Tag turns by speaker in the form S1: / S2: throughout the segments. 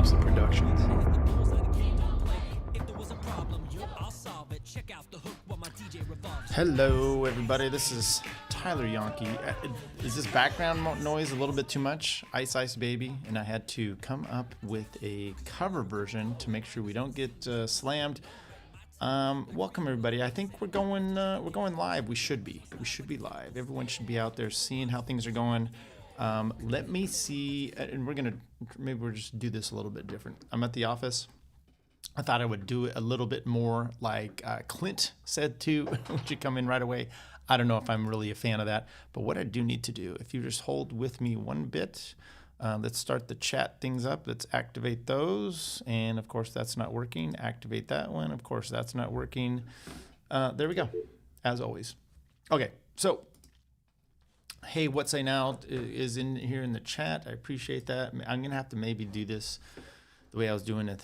S1: Thompson Productions. Hello, everybody. This is Tyler Yonke. Is this background noise a little bit too much? Ice Ice Baby, and I had to come up with a cover version to make sure we don't get slammed. Welcome, everybody. I think we're going live. We should be live. Everyone should be out there seeing how things are going. Let me see, and maybe we'll just do this a little bit different. I'm at the office. I thought I would do it a little bit more like Clint said to, would you come in right away? I don't know if I'm really a fan of that, but what I do need to do, if you just hold with me one bit, let's start the chat things up. Let's activate those. And of course, that's not working. Activate that one. Of course, that's not working. There we go, as always. Okay, so, hey, What Say Now is in here in the chat. I appreciate that. I'm going to have to maybe do this the way I was doing it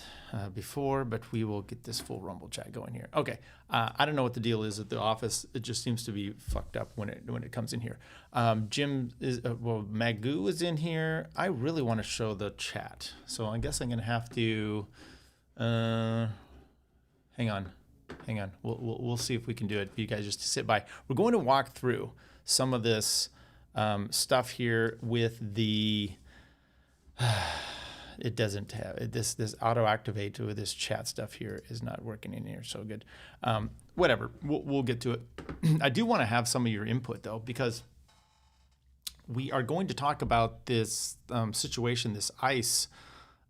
S1: before, but we will get this full Rumble chat going here. Okay, I don't know what the deal is at the office. It just seems to be fucked up when it comes in here. Jim is Magoo is in here. I really want to show the chat, so I guess I'm gonna have to. Hang on. We'll see if we can do it. You guys just sit by. We're going to walk through some of this stuff here with the. It doesn't have this auto activate with this chat stuff here is not working in here so good. Whatever, we'll get to it. I do want to have some of your input though, because we are going to talk about this situation, this ICE,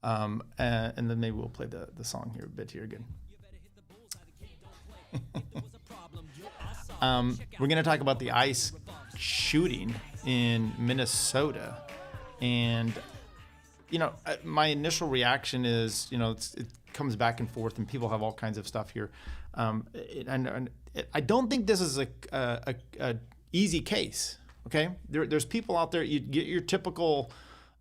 S1: and then maybe we'll play the song here a bit here again. We're going to talk about the ICE shooting in Minnesota, and you know, my initial reaction is, you know, it comes back and forth, and people have all kinds of stuff here. And I don't think this is a easy case. Okay, there's people out there. You get your typical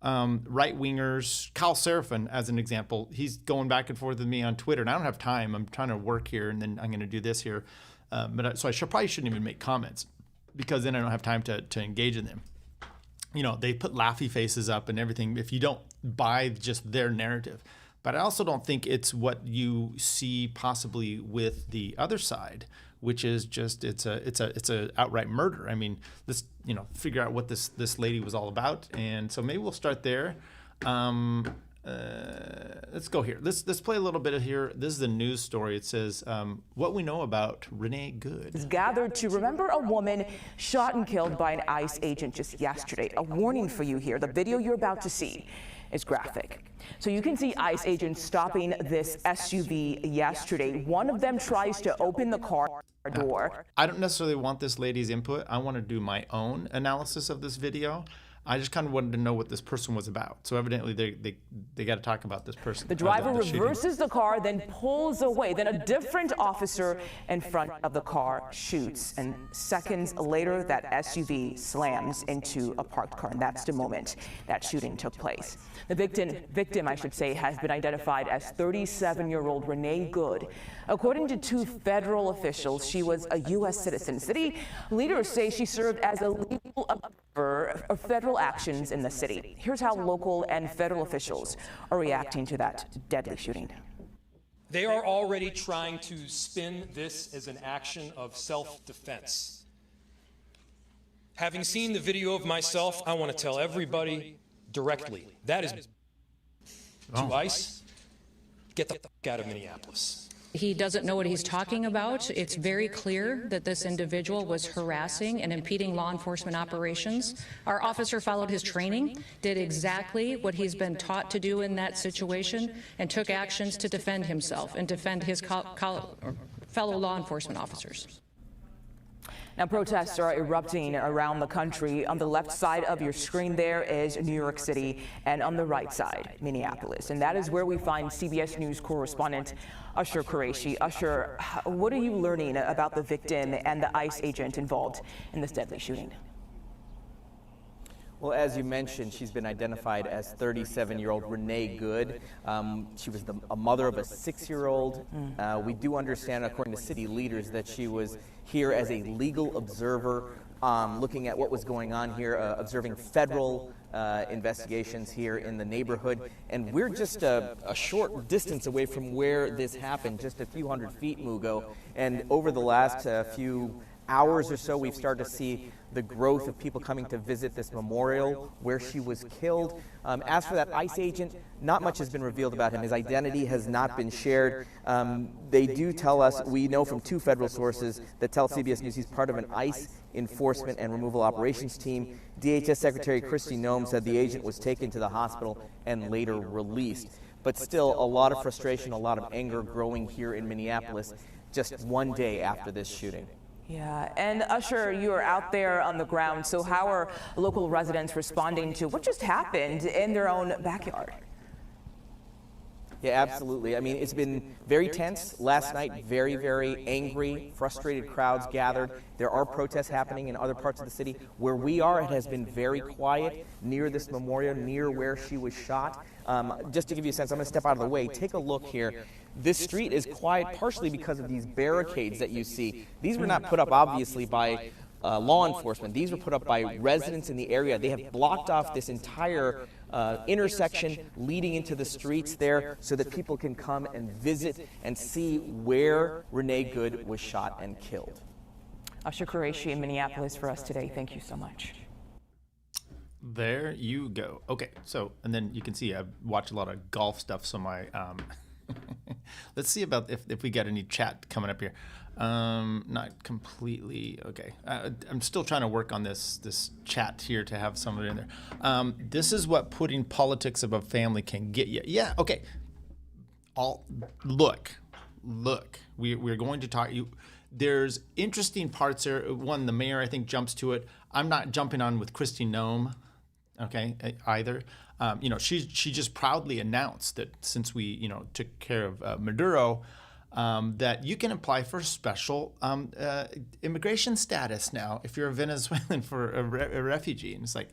S1: right wingers. Kyle Seraphin, as an example, he's going back and forth with me on Twitter, and I don't have time. I'm trying to work here, and then I'm going to do this here. So I probably shouldn't even make comments, because then I don't have time to engage in them. You know, they put laughy faces up and everything if you don't buy just their narrative. But I also don't think it's what you see possibly with the other side, which is just it's a outright murder. I mean, let's figure out what this lady was all about, and so maybe we'll start there. Let's go here. Let's play a little bit of here. This is the news story. It says what we know about Renee Good.
S2: Is gathered to remember a woman shot and killed by an ICE agent just yesterday. A warning for you here. The video you're about to see is graphic. So you can see ICE agents stopping this SUV yesterday. One of them tries to open the car door.
S1: I don't necessarily want this lady's input. I want to do my own analysis of this video. I just kind of wanted to know what this person was about. So evidently they got to talk about this person.
S2: The driver reverses the car, then pulls away. Then a different officer in front of the car shoots. And seconds later, that SUV slams into a parked car. And that's the moment that shooting took place. The victim, I should say, has been identified as 37-year-old Renee Good. According to two federal officials, she was a U.S. citizen. City leaders say she served as a legal observer of federal actions in the city. Here's how local and federal officials are reacting to that deadly shooting.
S3: They are already trying to spin this as an action of self-defense. Having seen the video of myself, I want to tell everybody directly, that is to ICE, get the fuck out of Minneapolis.
S4: He doesn't know what he's talking about. It's very clear that this individual was harassing and impeding law enforcement operations. Our officer followed his training, did exactly what he's been taught to do in that situation, and took actions to defend himself and defend his fellow law enforcement officers.
S2: Now, protests are erupting around the country. On the left side of your screen there is New York City, and on the right side, Minneapolis. And that is where we find CBS News correspondent Usher Qureshi. Usher, what are you learning about the victim and the ICE agent involved in this deadly shooting?
S5: Well, as you mentioned, she's been identified as 37-year-old Renee Good. She was a mother of a 6-year-old. We do understand, according to city leaders, that she was here as a legal observer looking at what was going on here, observing federal investigations here in the neighborhood. And we're just a short distance away from where this happened, just a few hundred feet, Mugo. And over the last few hours or so, we've started to see the growth of people coming to visit this memorial where she was killed. As for that ICE agent, not much has been revealed about him. His identity has not been shared. They do tell us, we know from 2 federal sources that tell CBS News he's part of an ICE enforcement and removal operations team. DHS Secretary Kristi Noem said the agent was taken to the hospital and later released. But still, a lot of frustration, a lot of anger growing here in Minneapolis just one day after this shooting.
S2: Yeah, and Usher, you are out there on the ground, so how are local residents responding to what just happened in their own backyard?
S5: Yeah, absolutely. I mean, it's been very tense. Last night, very, very angry, frustrated crowds gathered. There are protests happening in other parts of the city. Where we are, it has been very quiet near this memorial, near where she was shot. Just to give you a sense, I'm going to step out of the way. Take a look here. This street is quiet partially because of these barricades that you see. These were not put up, obviously, by law enforcement. These were put up by residents in the area. They have blocked off this entire intersection leading into the streets there so that people can come and visit and see where Renee Good was shot and killed.
S2: Usher Qureshi in Minneapolis for us today. Thank you so much.
S1: There you go. Okay, so, and then you can see I watch a lot of golf stuff, so my, let's see about if we get any chat coming up here. Not completely, okay. I'm still trying to work on this chat here to have some of it in there. This is what putting politics of a family can get you. Yeah, okay. Look, we're going to talk, there's interesting parts there. One, the mayor, I think, jumps to it. I'm not jumping on with Kristi Noem, okay, either. She just proudly announced that since we, took care of Maduro, that you can apply for special immigration status now if you're a Venezuelan for a refugee. And it's like,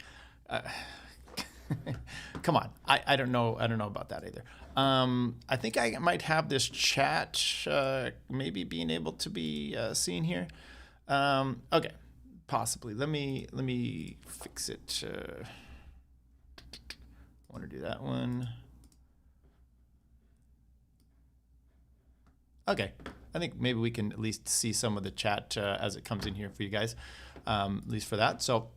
S1: come on, I don't know about that either. I think I might have this chat maybe being able to be seen here. Okay, possibly. Let me fix it. I want to do that one. Okay, I think maybe we can at least see some of the chat as it comes in here for you guys, at least for that. So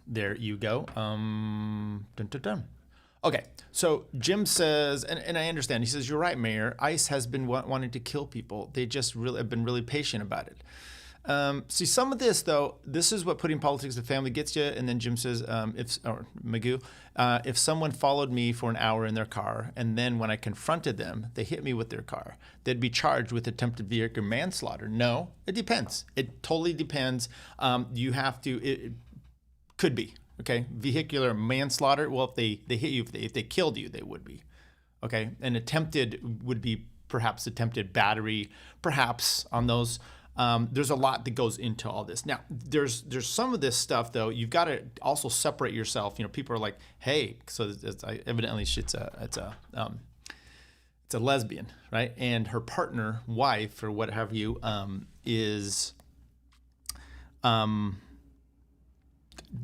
S1: there you go. Dun, dun, dun. Okay, so Jim says, and I understand, he says, you're right, Mayor. ICE has been wanting to kill people. They just really have been really patient about it. See, some of this, though, this is what putting politics of family gets you. And then Jim says, if someone followed me for an hour in their car, and then when I confronted them, they hit me with their car, they'd be charged with attempted vehicular manslaughter. No, it depends. It totally depends. You have to, it could be, okay? Vehicular manslaughter, well, if they hit you, if they killed you, they would be, okay? And attempted would be perhaps attempted battery, perhaps on those. There's a lot that goes into all this. Now, there's some of this stuff, though. You've got to also separate yourself. People are like, "Hey," so evidently it's a lesbian, right? And her partner, wife, or what have you, is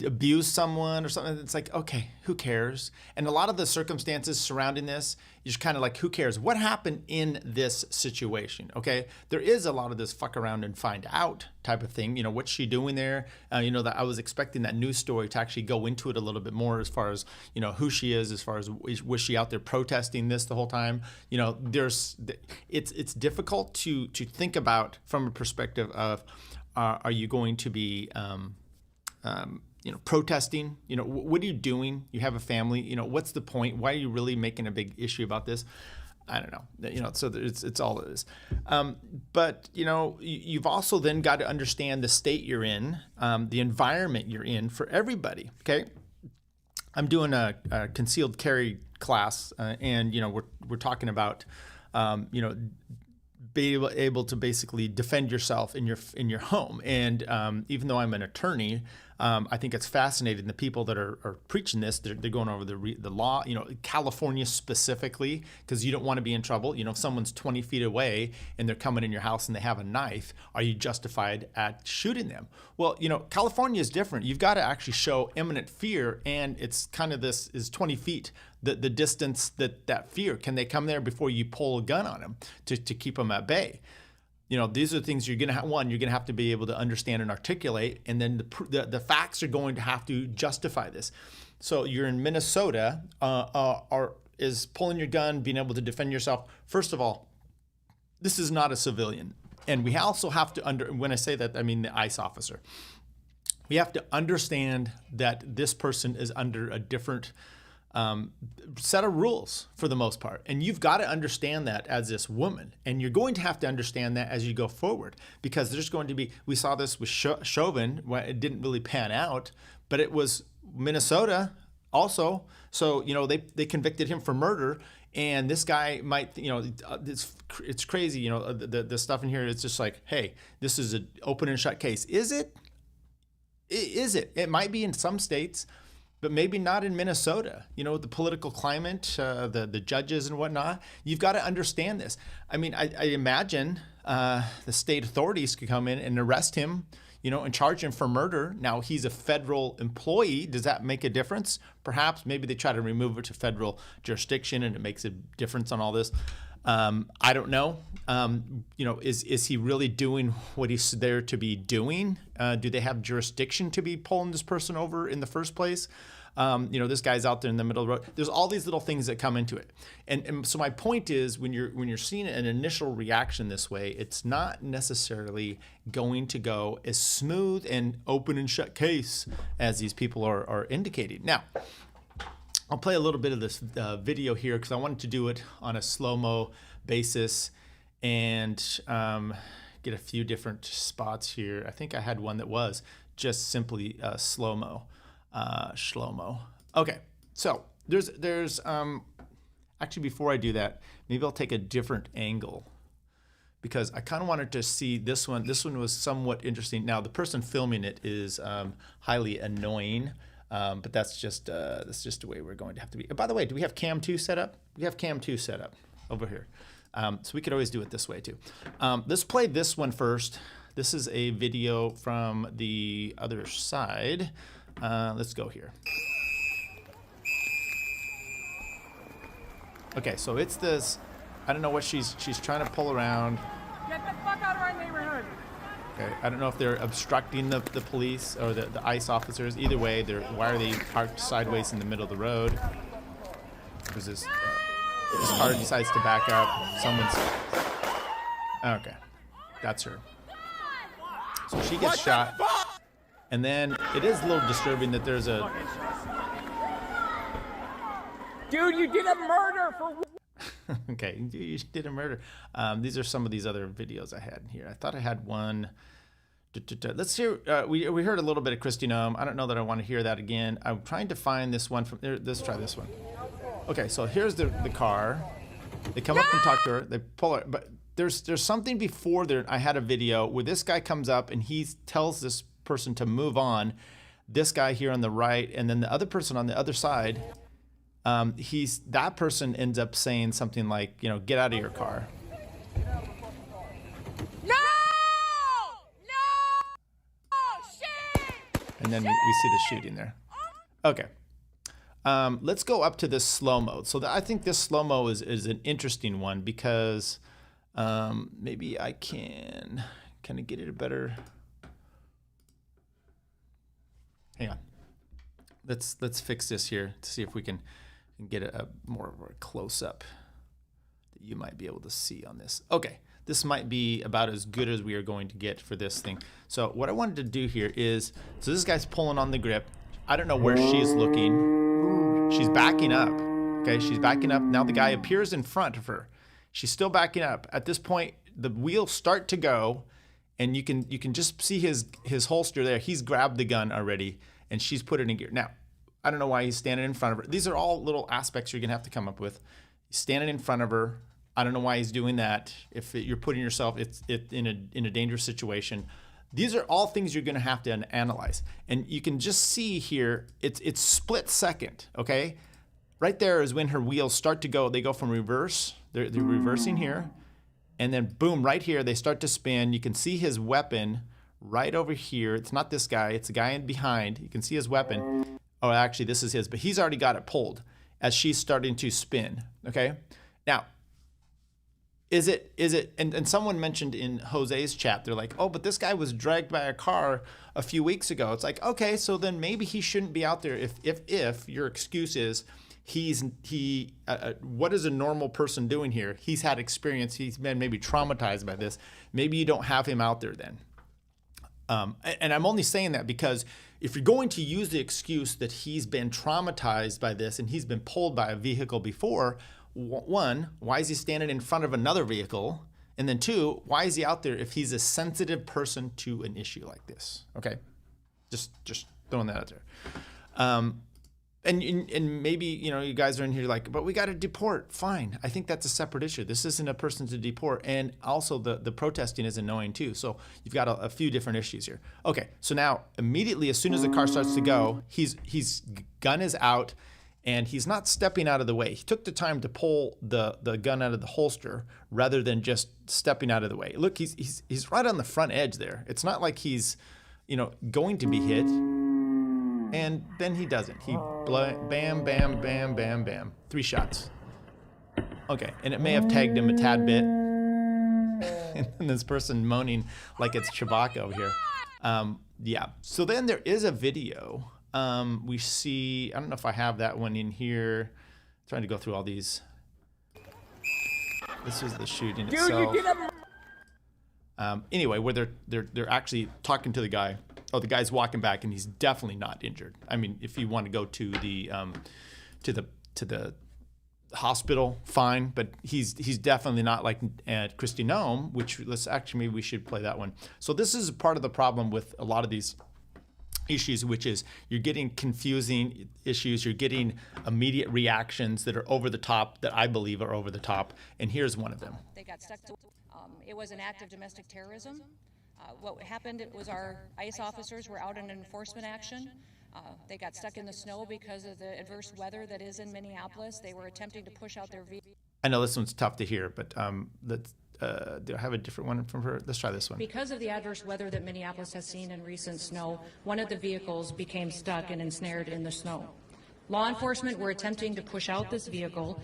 S1: abuse someone or something. It's like, okay, who cares? And a lot of the circumstances surrounding this, you're just kind of like, who cares? What happened in this situation? Okay, there is a lot of this fuck around and find out type of thing. What's she doing there? That I was expecting that news story to actually go into it a little bit more as far as, who she is, as far as was she out there protesting this the whole time? It's difficult to think about from a perspective of, are you going to be, protesting, what are you doing? You have a family, what's the point? Why are you really making a big issue about this? I don't know, so it's all it is. But, you've also then got to understand the state you're in, the environment you're in for everybody. Okay. I'm doing a concealed carry class and, we're talking about, be able to basically defend yourself in your home. And even though I'm an attorney, I think it's fascinating. The people that are preaching this, they're going over the law, California specifically, because you don't want to be in trouble. If someone's 20 feet away and they're coming in your house and they have a knife, are you justified at shooting them? Well, California is different. You've got to actually show imminent fear, and it's kind of this is 20 feet. The distance that fear, can they come there before you pull a gun on them to keep them at bay? These are things you're going to have. One, you're going to have to be able to understand and articulate, and then the facts are going to have to justify this. So you're in Minnesota, is pulling your gun, being able to defend yourself. First of all, this is not a civilian. And we also have to, when I say that, I mean the ICE officer. We have to understand that this person is under a different set of rules for the most part. And you've got to understand that as this woman. And you're going to have to understand that as you go forward, because there's going to be, we saw this with Chauvin, it didn't really pan out, but it was Minnesota also. So, they convicted him for murder. And this guy might, it's crazy, the stuff in here, it's just like, hey, this is an open and shut case. Is it? Is it? It might be in some states, but maybe not in Minnesota. The political climate, the judges and whatnot. You've got to understand this. I mean, I imagine the state authorities could come in and arrest him, and charge him for murder. Now, he's a federal employee. Does that make a difference? Perhaps. Maybe they try to remove it to federal jurisdiction and it makes a difference on all this. I don't know. Is he really doing what he's there to be doing? Do they have jurisdiction to be pulling this person over in the first place? This guy's out there in the middle of the road. There's all these little things that come into it. And so my point is, when you're seeing an initial reaction this way, it's not necessarily going to go as smooth and open and shut case as these people are indicating. Now, I'll play a little bit of this video here because I wanted to do it on a slow-mo basis and get a few different spots here. I think I had one that was just simply slow-mo. Shlomo. Okay, so there's actually, before I do that, maybe I'll take a different angle because I kind of wanted to see this one. This one was somewhat interesting. Now, the person filming it is highly annoying. But that's just the way we're going to have to be. By the way, do we have Cam 2 set up? We have Cam 2 set up over here. So we could always do it this way too. Let's play this one first. This is a video from the other side. Let's go here. Okay, so it's this. I don't know what she's trying to pull around.
S6: Get the fuck out of our neighborhood.
S1: Okay, I don't know if they're obstructing the police or the ICE officers. Either way, why are they parked sideways in the middle of the road? Because this car decides to back up. Okay, that's her. So she gets shot. And then it is a little disturbing that there's a...
S6: Dude, you did a murder for...
S1: Okay, you did a murder. These are some of these other videos I had here. I thought I had one. Let's hear. We heard a little bit of Kristi Noem. I don't know that I want to hear that again. I'm trying to find this one from. Let's try this one. Okay, so here's the car. They come up and talk to her. They pull her, but there's something before there. I had a video where this guy comes up and he tells this person to move on. This guy here on the right, and then the other person on the other side. That person ends up saying something like, get out of your car.
S6: No! Shit!
S1: And then we see the shooting there. Okay. Let's go up to this slow-mo. So I think this slow-mo is an interesting one because maybe I can kind of get it a better. Hang on. Let's fix this here to see if we can get a more of a close-up that you might be able to see on this. Okay, this might be about as good as we are going to get for this thing. So what I wanted to do here is, so this guy's pulling on the grip. I don't know where she's looking. She's backing up. Okay, she's backing up. Now the guy appears in front of her. She's still backing up. At this point, the wheels start to go, and you can just see his holster there. He's grabbed the gun already, and she's put it in gear. Now, I don't know why he's standing in front of her. These are all little aspects you're going to have to come up with. He's standing in front of her. I don't know why he's doing that. If you're putting yourself in a dangerous situation, These are all things you're going to have to analyze. And you can just see here, it's split second, okay? Right there is when her wheels start to go. They go from reverse. They're reversing here. And then boom, right here, they start to spin. You can see his weapon right over here. It's not this guy. It's the guy in behind. You can see his weapon. Oh, actually, this is his. But he's already got it pulled as she's starting to spin, okay? Now, is it, and someone mentioned in Jose's chat, they're like, oh, but this guy was dragged by a car a few weeks ago. It's like, okay, so then maybe he shouldn't be out there if your excuse is, what is a normal person doing here? He's had experience. He's been maybe traumatized by this. Maybe you don't have him out there then. And I'm only saying that because if you're going to use the excuse that he's been traumatized by this and he's been pulled by a vehicle before, one, why is he standing in front of another vehicle? And then two, why is he out there if he's a sensitive person to an issue like this? Okay, just throwing that out there. And maybe, you guys are in here like, but we got to deport. Fine. I think that's a separate issue. This isn't a person to deport. And also the protesting is annoying too. So you've got a few different issues here. Okay. So now immediately, as soon as the car starts to go, his gun is out and he's not stepping out of the way. He took the time to pull the gun out of the holster rather than just stepping out of the way. Look, he's right on the front edge there. It's not like he's, going to be hit. And then he doesn't. He bam, bam, bam, bam, bam. 3 shots. Okay, and it may have tagged him a tad bit. And this person moaning like it's Chewbacca over here. Yeah, so then there is a video. We see, I don't know if I have that one in here. I'm trying to go through all these. This is the shooting itself.
S6: Dude, you did
S1: Anyway, where they're actually talking to the guy. Oh, the guy's walking back, and he's definitely not injured. I mean, if you want to go to the hospital, fine, but he's definitely not like Kristi Noem, which maybe we should play that one. So this is part of the problem with a lot of these issues, which is you're getting confusing issues, you're getting immediate reactions that are over the top, that I believe are over the top, and here's one of them.
S4: They got stuck to, it was an act of domestic terrorism. What happened, it was our ICE officers were out in enforcement action. They got stuck in the snow because of the adverse weather that is in Minneapolis. They were attempting to push out their vehicle.
S1: I know this one's tough to hear, but do I have a different one from her? Let's try this one.
S4: Because of the adverse weather that Minneapolis has seen in recent snow, one of the vehicles became stuck and ensnared in the snow. Law enforcement were attempting to push out this vehicle,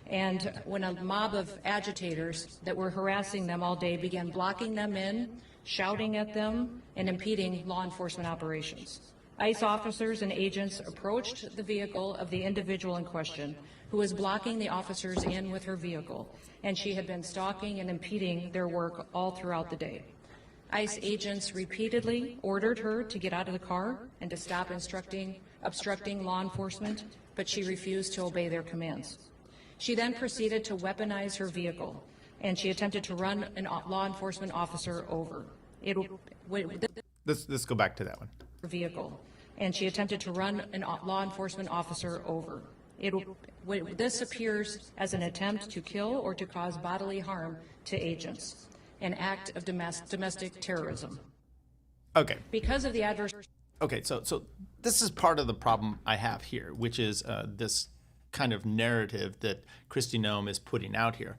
S4: and when a mob of agitators that were harassing them all day began blocking them in, shouting at them, and impeding law enforcement operations. ICE officers and agents approached the vehicle of the individual in question, who was blocking the officers in with her vehicle, and she had been stalking and impeding their work all throughout the day. ICE agents repeatedly ordered her to get out of the car and to stop obstructing law enforcement, but she refused to obey their commands. She then proceeded to weaponize her vehicle, and she attempted to run a law enforcement officer over.
S1: Let's go back to that one.
S4: Vehicle, and she attempted to run a law enforcement officer over. This appears as an attempt to kill or to cause bodily harm to agents, an act of domestic terrorism.
S1: Okay.
S4: Because of the adverse.
S1: Okay, so this is part of the problem I have here, which is this kind of narrative that Kristi Noem is putting out here.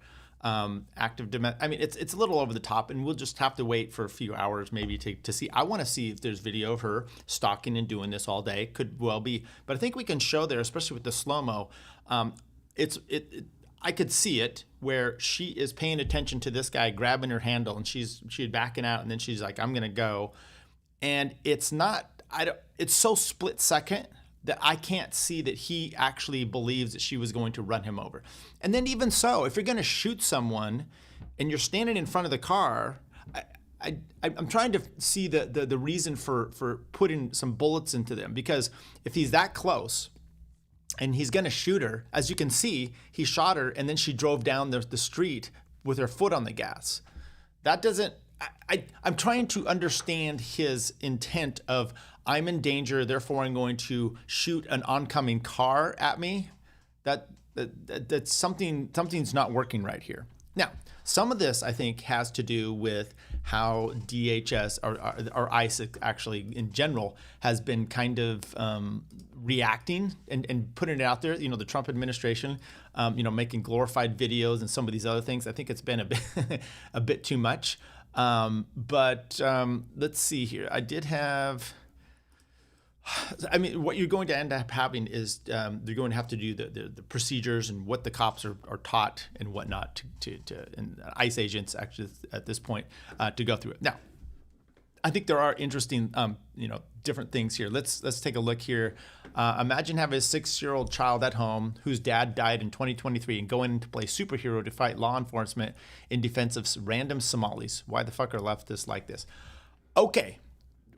S1: Active domestic. I mean, it's a little over the top, and we'll just have to wait for a few hours maybe to see. I want to see if there's video of her stalking and doing this all day. Could well be, but I think we can show there, especially with the slow-mo. I could see it where she is paying attention to this guy grabbing her handle, and she's backing out, and then she's like, "I'm gonna go," and it's not. It's so split second that I can't see that he actually believes that she was going to run him over. And then even so, if you're going to shoot someone and you're standing in front of the car, I'm trying to see the reason for putting some bullets into them, because if he's that close and he's going to shoot her, as you can see, he shot her and then she drove down the street with her foot on the gas. That doesn't, I'm trying to understand his intent of, I'm in danger, therefore I'm going to shoot an oncoming car at me. That's something's not working right here. Now, some of this, I think, has to do with how DHS or ICE actually in general has been kind of reacting and putting it out there. You know, the Trump administration, making glorified videos and some of these other things. I think it's been a bit, a bit too much. But let's see here. I did have... I mean, what you're going to end up having is they're going to have to do the procedures and what the cops are taught and whatnot to and ICE agents actually at this point to go through it. Now, I think there are interesting different things here. Let's take a look here. Imagine having a 6-year-old child at home whose dad died in 2023 and going to play superhero to fight law enforcement in defense of random Somalis. Why the fuck are leftists like this? Okay.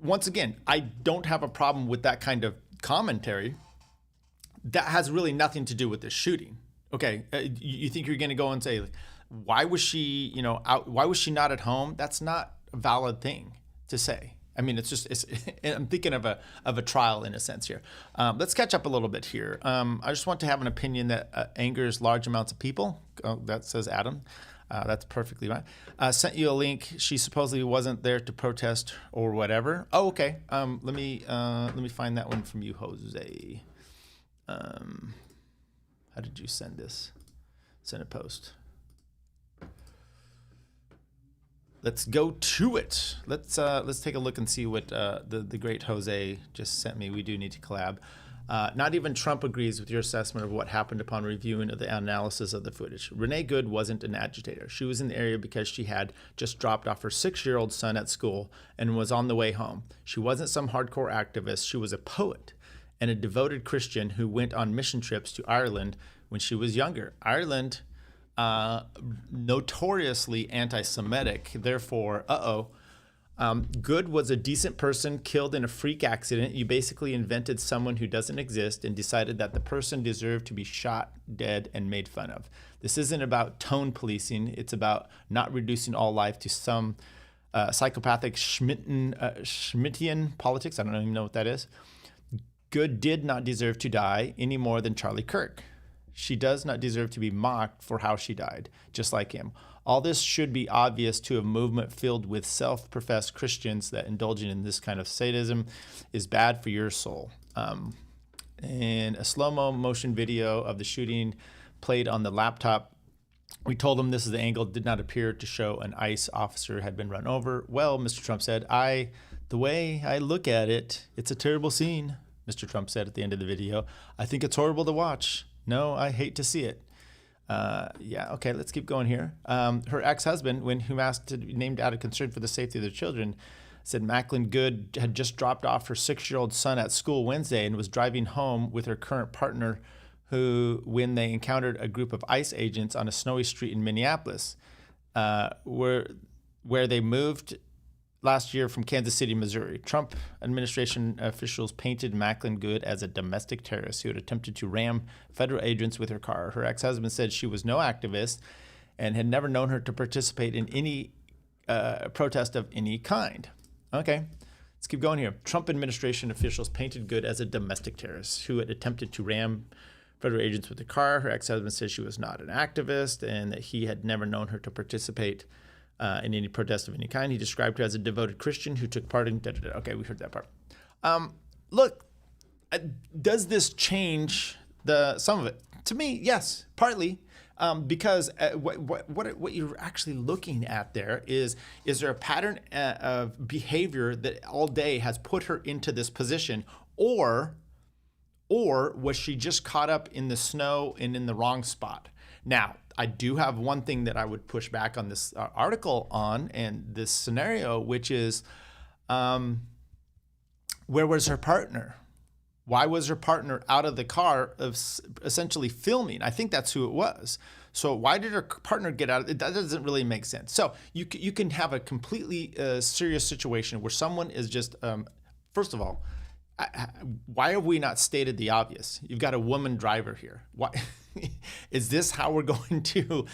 S1: Once again, I don't have a problem with that kind of commentary. That has really nothing to do with this shooting. Okay, you think you're going to go and say, why was she, out? Why was she not at home? That's not a valid thing to say. I mean, I'm thinking of a trial in a sense here. Let's catch up a little bit here. I just want to have an opinion that angers large amounts of people. Oh, that says Adam. That's perfectly fine. Sent you a link. She supposedly wasn't there to protest or whatever. Oh, okay. Let me find that one from you, Jose. How did you send this? Send a post. Let's go to it. Let's take a look and see what the great Jose just sent me. We do need to collab. Not even Trump agrees with your assessment of what happened upon reviewing of the analysis of the footage. Renee Good wasn't an agitator. She was in the area because she had just dropped off her 6-year-old son at school and was on the way home. She wasn't some hardcore activist. She was a poet and a devoted Christian who went on mission trips to Ireland when she was younger. Ireland, notoriously anti-Semitic, therefore, Good was a decent person killed in a freak accident. You basically invented someone who doesn't exist and decided that the person deserved to be shot, dead, and made fun of. This isn't about tone policing. It's about not reducing all life to some psychopathic Schmittian politics. I don't even know what that is. Good did not deserve to die any more than Charlie Kirk. She does not deserve to be mocked for how she died, just like him. All this should be obvious to a movement filled with self-professed Christians that indulging in this kind of sadism is bad for your soul. And a slow-mo motion video of the shooting played on the laptop. We told him this is the angle, did not appear to show an ICE officer had been run over. Well, Mr. Trump said, the way I look at it, it's a terrible scene, Mr. Trump said at the end of the video. I think it's horrible to watch. No, I hate to see it. Okay, let's keep going here. Her ex-husband, whom asked to be named out of concern for the safety of their children, said Macklin Good had just dropped off her 6-year-old son at school Wednesday and was driving home with her current partner when they encountered a group of ICE agents on a snowy street in Minneapolis, where they moved last year from Kansas City, Missouri. Trump administration officials painted Macklin Good as a domestic terrorist who had attempted to ram federal agents with her car. Her ex-husband said she was no activist and had never known her to participate in any protest of any kind. Okay, let's keep going here. Trump administration officials painted Good as a domestic terrorist who had attempted to ram federal agents with the car. Her ex-husband said she was not an activist and that he had never known her to participate in any protest of any kind. He described her as a devoted Christian who took part in da-da-da. Okay, we heard that part. Look, does this change some of it? To me, yes, partly. Because what you're actually looking at there is there a pattern of behavior that all day has put her into this position, or was she just caught up in the snow and in the wrong spot? Now, I do have one thing that I would push back on this article on and this scenario, which is where was her partner? Why was her partner out of the car of essentially filming? I think that's who it was. So why did her partner get out? That doesn't really make sense. So you can have a completely serious situation where someone is just, first of all, why have we not stated the obvious? You've got a woman driver here. Why? Is this how we're going to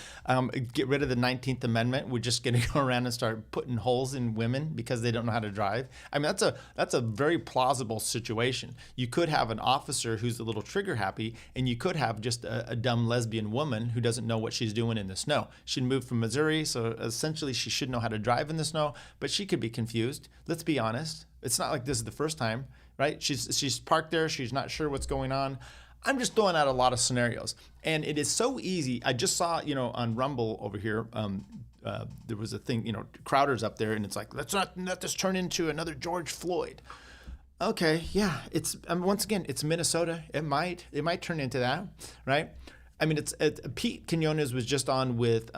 S1: get rid of the 19th Amendment? We're just going to go around and start putting holes in women because they don't know how to drive? I mean, that's a very plausible situation. You could have an officer who's a little trigger happy, and you could have just a dumb lesbian woman who doesn't know what she's doing in the snow. She moved from Missouri, so essentially she should know how to drive in the snow, but she could be confused. Let's be honest. It's not like this is the first time, right? She's parked there. She's not sure what's going on. I'm just throwing out a lot of scenarios, and it is so easy. I just saw, on Rumble over here, there was a thing, Crowder's up there, and it's like, let's not let this turn into another George Floyd. Okay, yeah, it's once again, it's Minnesota. It might turn into that, right? I mean, it's Pete Quinones was just on with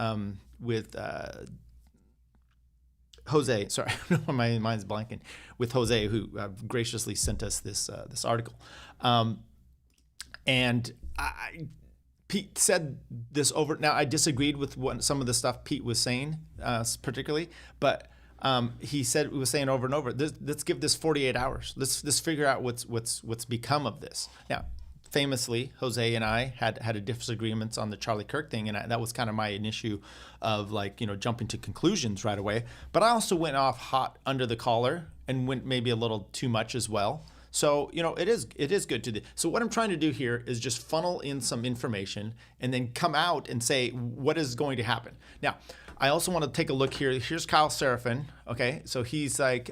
S1: Jose. Sorry, my mind's blanking. With Jose, who graciously sent us this article. And Pete said this over. Now, I disagreed with some of the stuff Pete was saying, particularly, but he was saying over and over, let's give this 48 hours. Let's figure out what's become of this. Now, famously, Jose and I had a disagreements on the Charlie Kirk thing, and that was kind of my issue of jumping to conclusions right away. But I also went off hot under the collar and went maybe a little too much as well. So, it is good to do. So what I'm trying to do here is just funnel in some information and then come out and say what is going to happen. Now, I also want to take a look here. Here's Kyle Seraphin. Okay, so he's like,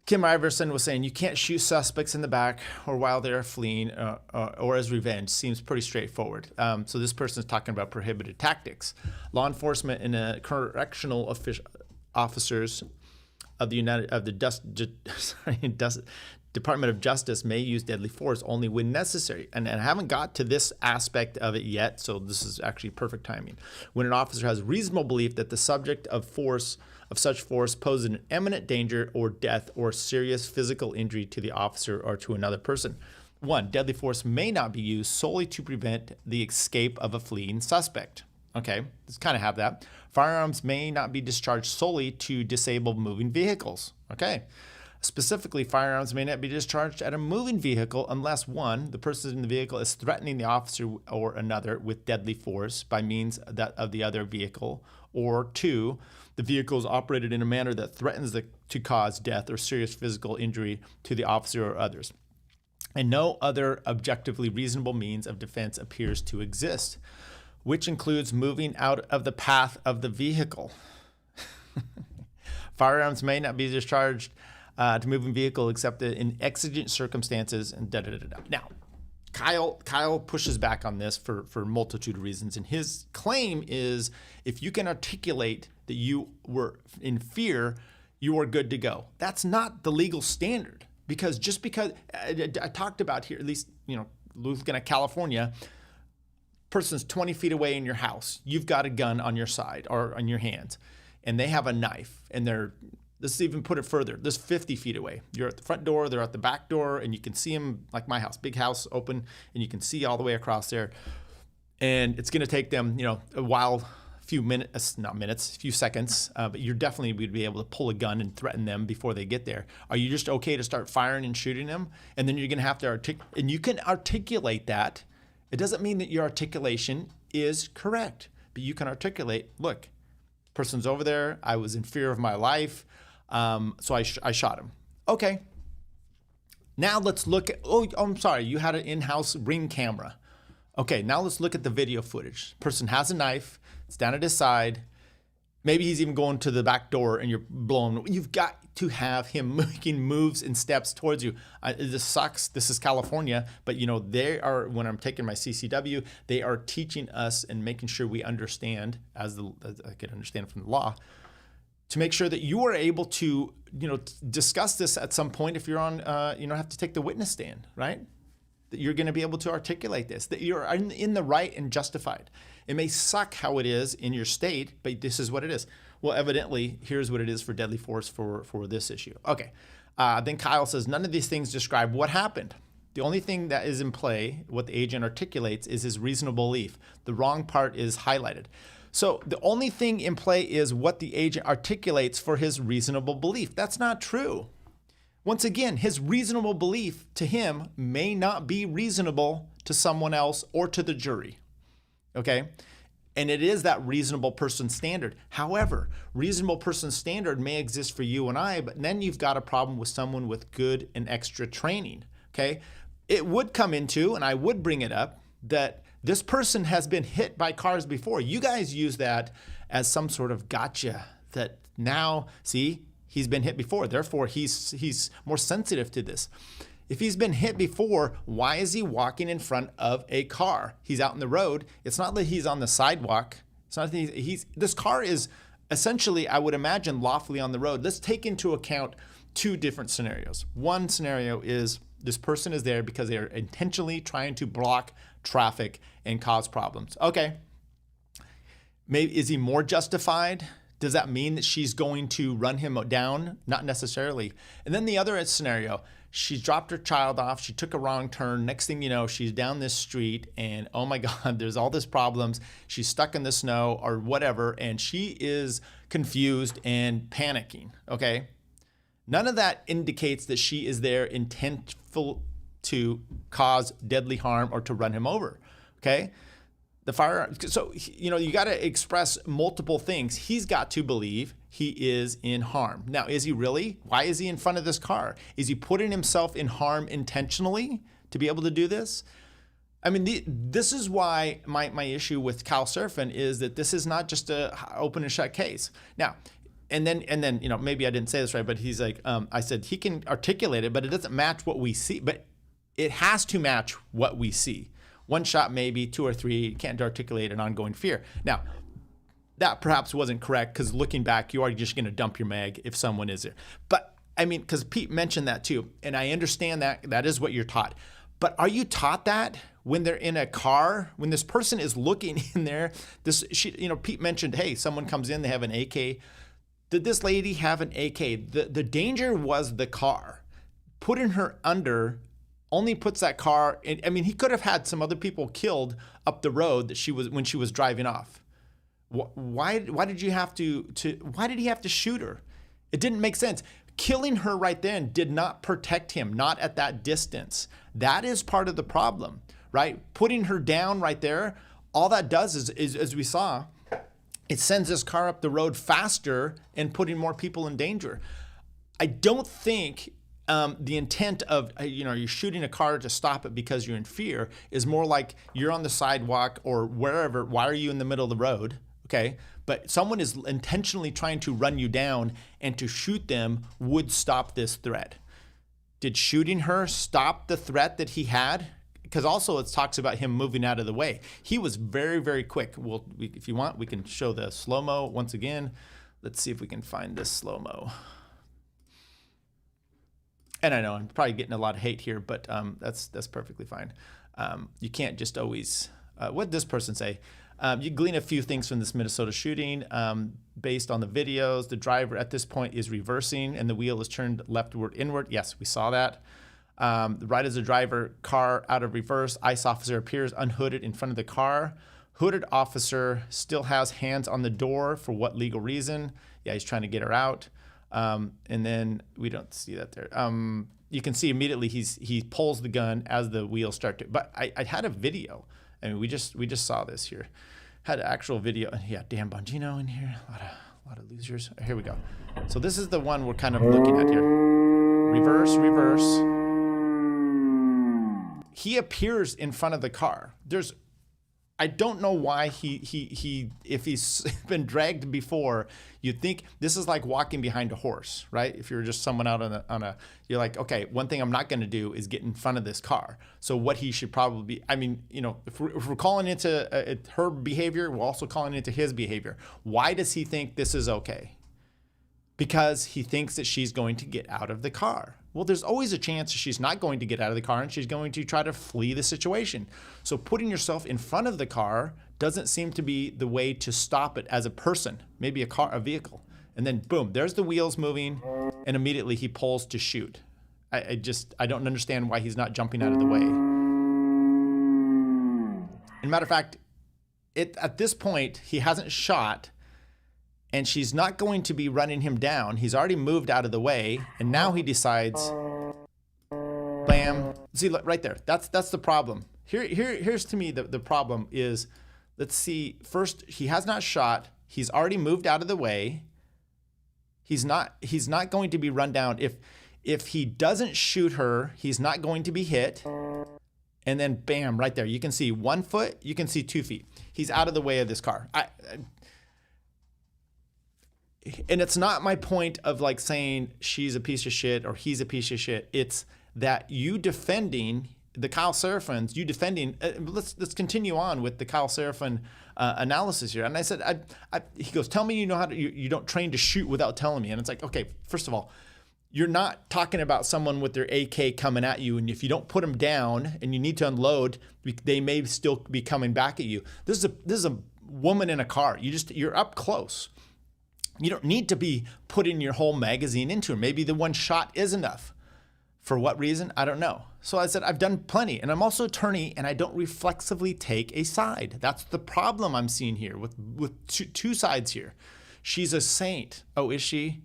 S1: Kim Iverson was saying you can't shoot suspects in the back or while they're fleeing or as revenge. Seems pretty straightforward. So this person is talking about prohibited tactics. Law enforcement and correctional officers of the Department of Justice may use deadly force only when necessary. And I haven't got to this aspect of it yet, so this is actually perfect timing. When an officer has reasonable belief that the subject of such force poses an imminent danger or death or serious physical injury to the officer or to another person. 1, deadly force may not be used solely to prevent the escape of a fleeing suspect. Okay, let's kind of have that. Firearms may not be discharged solely to disable moving vehicles. Okay. Specifically, firearms may not be discharged at a moving vehicle unless 1, the person in the vehicle is threatening the officer or another with deadly force by means of the other vehicle, or 2, the vehicle is operated in a manner that threatens to cause death or serious physical injury to the officer or others, and no other objectively reasonable means of defense appears to exist, which includes moving out of the path of the vehicle. Firearms may not be discharged to moving vehicle except in exigent circumstances and da-da-da-da. Now, Kyle pushes back on this for a multitude of reasons, and his claim is if you can articulate that you were in fear, you are good to go. That's not the legal standard, because just because I talked about here, at least looking at California, person's 20 feet away in your house, you've got a gun on your side or on your hands, and they have a knife, and let's even put it further. This 50 feet away. You're at the front door, they're at the back door, and you can see them, like my house, big house, open, and you can see all the way across there. And it's going to take them, a while, few seconds, but you're definitely would be able to pull a gun and threaten them before they get there. Are you just okay to start firing and shooting them? And then you're going to have to and you can articulate that. It doesn't mean that your articulation is correct, but you can articulate, look, person's over there, I was in fear of my life, so I shot him. Okay. Now let's look at, I'm sorry, you had an in-house Ring camera. Okay, now let's look at the video footage. Person has a knife, it's down at his side. Maybe he's even going to the back door and you're blowing. You've got to have him making moves and steps towards you. This sucks. This is California, but they are, when I'm taking my CCW, they are teaching us and making sure we understand, as I can understand from the law, to make sure that you are able to, discuss this at some point if you're on, have to take the witness stand, right? That you're going to be able to articulate this, that you're in the right and justified. It may suck how it is in your state, but this is what it is. Well, evidently, here's what it is for deadly force for this issue. Okay. Then Kyle says, none of these things describe what happened. The only thing that is in play, what the agent articulates, is his reasonable belief. The wrong part is highlighted. So the only thing in play is what the agent articulates for his reasonable belief. That's not true. Once again, his reasonable belief to him may not be reasonable to someone else or to the jury. Okay? And it is that reasonable person standard. However, reasonable person standard may exist for you and I, but then you've got a problem with someone with good and extra training. Okay? It would come into, and I would bring it up, that this person has been hit by cars before. You guys use that as some sort of gotcha, that now, see, he's been hit before, therefore he's more sensitive to this. If he's been hit before, why is he walking in front of a car? He's out in the road. It's not that he's on the sidewalk. It's not that this car is essentially, I would imagine, lawfully on the road. Let's take into account two different scenarios. One scenario is this person is there because they are intentionally trying to block traffic and cause problems. Okay. Maybe, is he more justified? Does that mean that she's going to run him down? Not necessarily. And then the other scenario, she dropped her child off. She took a wrong turn. Next thing you know, she's down this street and oh my God, there's all these problems. She's stuck in the snow or whatever. And she is confused and panicking. Okay. None of that indicates that she is there intentful to cause deadly harm or to run him over. Okay. The firearm. So, you got to express multiple things. He's got to believe he is in harm. Now, is he really? Why is he in front of this car? Is he putting himself in harm intentionally to be able to do this? I mean, this is why my issue with Kyle Seraphin is that this is not just a open and shut case. Now, and then, maybe I didn't say this right, but he's like, I said he can articulate it, but it doesn't match what we see. But it has to match what we see. One shot, maybe two or three, can't articulate an ongoing fear. Now, that perhaps wasn't correct because looking back, you are just going to dump your mag if someone is there. But I mean, because Pete mentioned that too, and I understand that is what you're taught. But are you taught that when they're in a car, when this person is looking in there? Pete mentioned, hey, someone comes in, they have an AK. Did this lady have an AK? The danger was the car. Putting her under only puts that car in. I mean, he could have had some other people killed up the road that when she was driving off. Why did he have to shoot her? It didn't make sense. Killing her right then did not protect him, not at that distance. That is part of the problem, right? Putting her down right there, all that does is as we saw, it sends this car up the road faster and putting more people in danger. I don't think the intent of, you're shooting a car to stop it because you're in fear is more like you're on the sidewalk or wherever. Why are you in the middle of the road? Okay. But someone is intentionally trying to run you down, and to shoot them would stop this threat. Did shooting her stop the threat that he had? Because also it talks about him moving out of the way. He was very, very quick. If you want, we can show the slow-mo once again. Let's see if we can find this slow-mo. And I know I'm probably getting a lot of hate here, but that's perfectly fine. You can't just always, what did this person say? You glean a few things from this Minnesota shooting. Based on the videos, the driver at this point is reversing and the wheel is turned leftward inward. Yes, we saw that. Right as the driver, car out of reverse, ICE officer appears unhooded in front of the car. Hooded officer still has hands on the door. For what legal reason? Yeah, he's trying to get her out. And then we don't see that there. You can see immediately he pulls the gun as the wheels start to. But I had a video. I mean, we just saw this here. Had an actual video. Yeah, Dan Bongino in here. A lot of losers. Here we go. So this is the one we're kind of looking at here. Reverse, reverse. He appears in front of the car. I don't know why if he's been dragged before, you'd think this is like walking behind a horse, right? If you're just someone out you're like, okay, one thing I'm not going to do is get in front of this car. So what he should probably be, I mean, if we're calling into her behavior, we're also calling into his behavior. Why does he think this is okay? Because he thinks that she's going to get out of the car. Well, there's always a chance she's not going to get out of the car and she's going to try to flee the situation. So putting yourself in front of the car doesn't seem to be the way to stop it as a person, maybe a vehicle. And then boom, there's the wheels moving and immediately he pulls to shoot. I don't understand why he's not jumping out of the way. As a matter of fact, at this point, he hasn't shot. and she's not going to be running him down. He's already moved out of the way, and now he decides, bam. See, look, right there. That's the problem. Here's to me the problem is, let's see. First, he has not shot. He's already moved out of the way. He's not going to be run down. If he doesn't shoot her, he's not going to be hit. And then bam, right there. You can see 1 foot, you can see 2 feet. He's out of the way of this car. And it's not my point of like saying she's a piece of shit or he's a piece of shit. It's that you defending the Kyle Seraphin's, let's continue on with the Kyle Seraphin analysis here. And I said, he goes, tell me you know how to, you don't train to shoot without telling me. And it's like, okay, first of all, you're not talking about someone with their AK coming at you. And if you don't put them down and you need to unload, they may still be coming back at you. This is a woman in a car. You're up close. You don't need to be putting your whole magazine into her. Maybe the one shot is enough. For what reason? I don't know. So I said, I've done plenty. And I'm also an attorney, and I don't reflexively take a side. That's the problem I'm seeing here with two sides here. She's a saint. Oh, is she?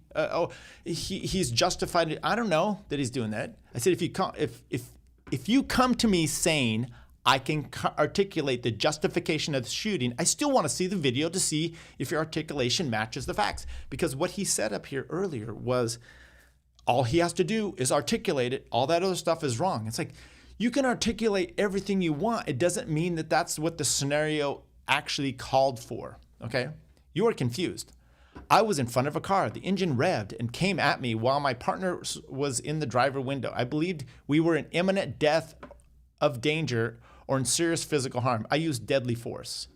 S1: He's justified it. I don't know that he's doing that. I said, if you come to me saying I can articulate the justification of the shooting, I still want to see the video to see if your articulation matches the facts. Because what he said up here earlier was, all he has to do is articulate it. All that other stuff is wrong. It's like, you can articulate everything you want. It doesn't mean that that's what the scenario actually called for, okay? You are confused. I was in front of a car. The engine revved and came at me while my partner was in the driver window. I believed we were in imminent death of danger or in serious physical harm. I used deadly force.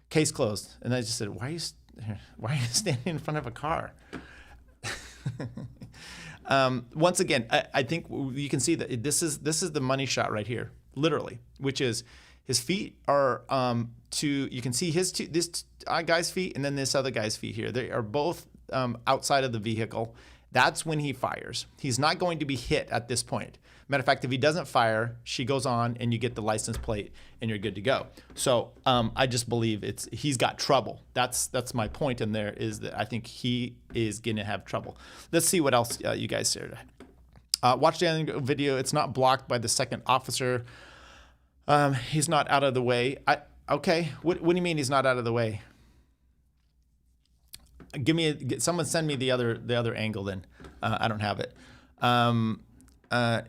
S1: Case closed. And I just said, why are you standing in front of a car? Once again, I think you can see that this is the money shot right here, literally, which is his feet are you can see this guy's feet and then this other guy's feet here. They are both outside of the vehicle. That's when he fires. He's not going to be hit at this point. Matter of fact, if he doesn't fire, she goes on and you get the license plate and you're good to go. So I just believe he's got trouble. That's my point in there, is that I think he is going to have trouble. Let's see what else you guys shared. Watch the video. It's not blocked by the second officer. He's not out of the way. Okay. What do you mean he's not out of the way? Someone send me the other angle then. I don't have it.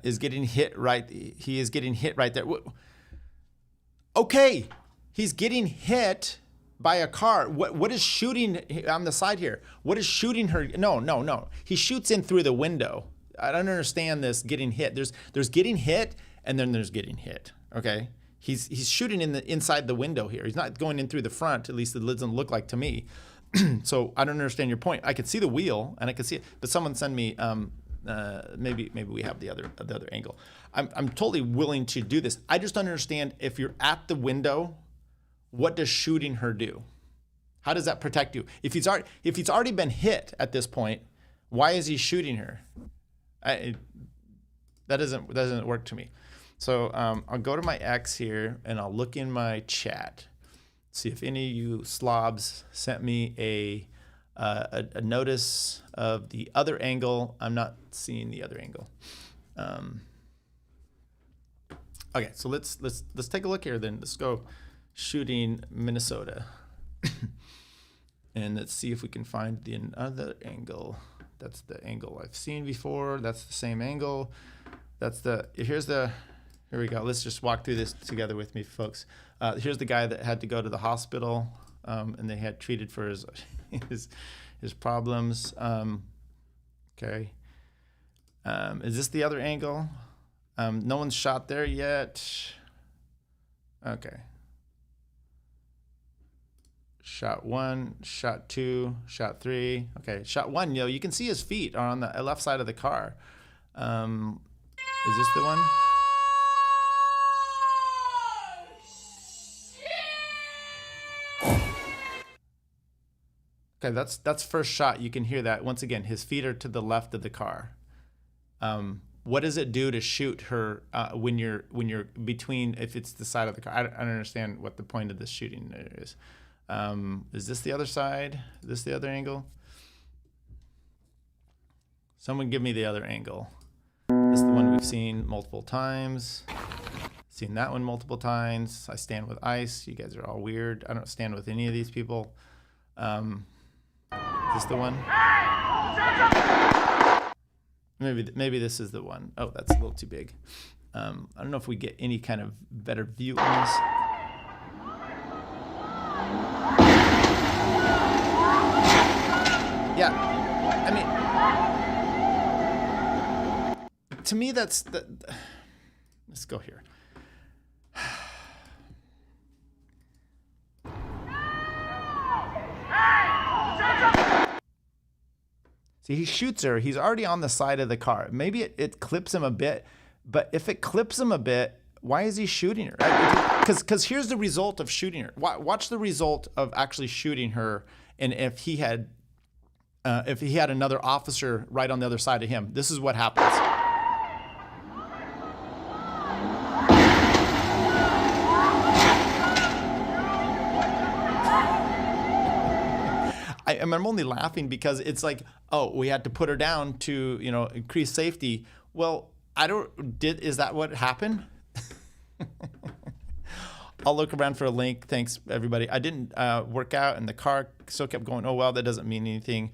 S1: Is getting hit right. He is getting hit right there. Okay, he's getting hit by a car. What is shooting on the side here? What is shooting her? No. He shoots in through the window. I don't understand this getting hit. There's getting hit and then there's getting hit. Okay, he's shooting inside the window here. He's not going in through the front. At least it doesn't look like to me. So I don't understand your point. I could see the wheel and I could see it, but someone send me. Maybe we have the other angle. I'm totally willing to do this. I just don't understand, if you're at the window, what does shooting her do? How does that protect you? If he's already been hit at this point, why is he shooting her? That doesn't work to me. So I'll go to my X here and I'll look in my chat, see if any of you slobs sent me a notice of the other angle. I'm not seeing the other angle. Okay, so let's take a look here then. Let's go shooting Minnesota. And let's see if we can find the other angle. That's the angle I've seen before. That's the same angle. Here we go. Let's just walk through this together with me, folks. Here's the guy that had to go to the hospital, and they had treated for his problems. Okay. Is this the other angle? No one's shot there yet. Okay. Shot 1, shot 2, shot 3. Okay, shot 1. You can see his feet are on the left side of the car. Is this the one? Okay, that's first shot. You can hear that. Once again, his feet are to the left of the car. What does it do to shoot her when you're between, if it's the side of the car? I don't understand what the point of this shooting is. Is this the other side? Is this the other angle? Someone give me the other angle. This is the one we've seen multiple times. Seen that one multiple times. I stand with ICE. You guys are all weird. I don't stand with any of these people. Is this the one? Maybe this is the one. Oh, that's a little too big. I don't know if we get any kind of better view on this. Yeah, I mean, to me, that's the. Let's go here. See, he shoots her. He's already on the side of the car. Maybe it clips him a bit, but if it clips him a bit, why is he shooting her? Because here's the result of shooting her. Watch the result of actually shooting her, and if he had another officer right on the other side of him, this is what happens. I'm only laughing because it's like, oh, we had to put her down to, increase safety. Well, is that what happened? I'll look around for a link. Thanks, everybody. I didn't work out, and the car still kept going. Oh, well, that doesn't mean anything.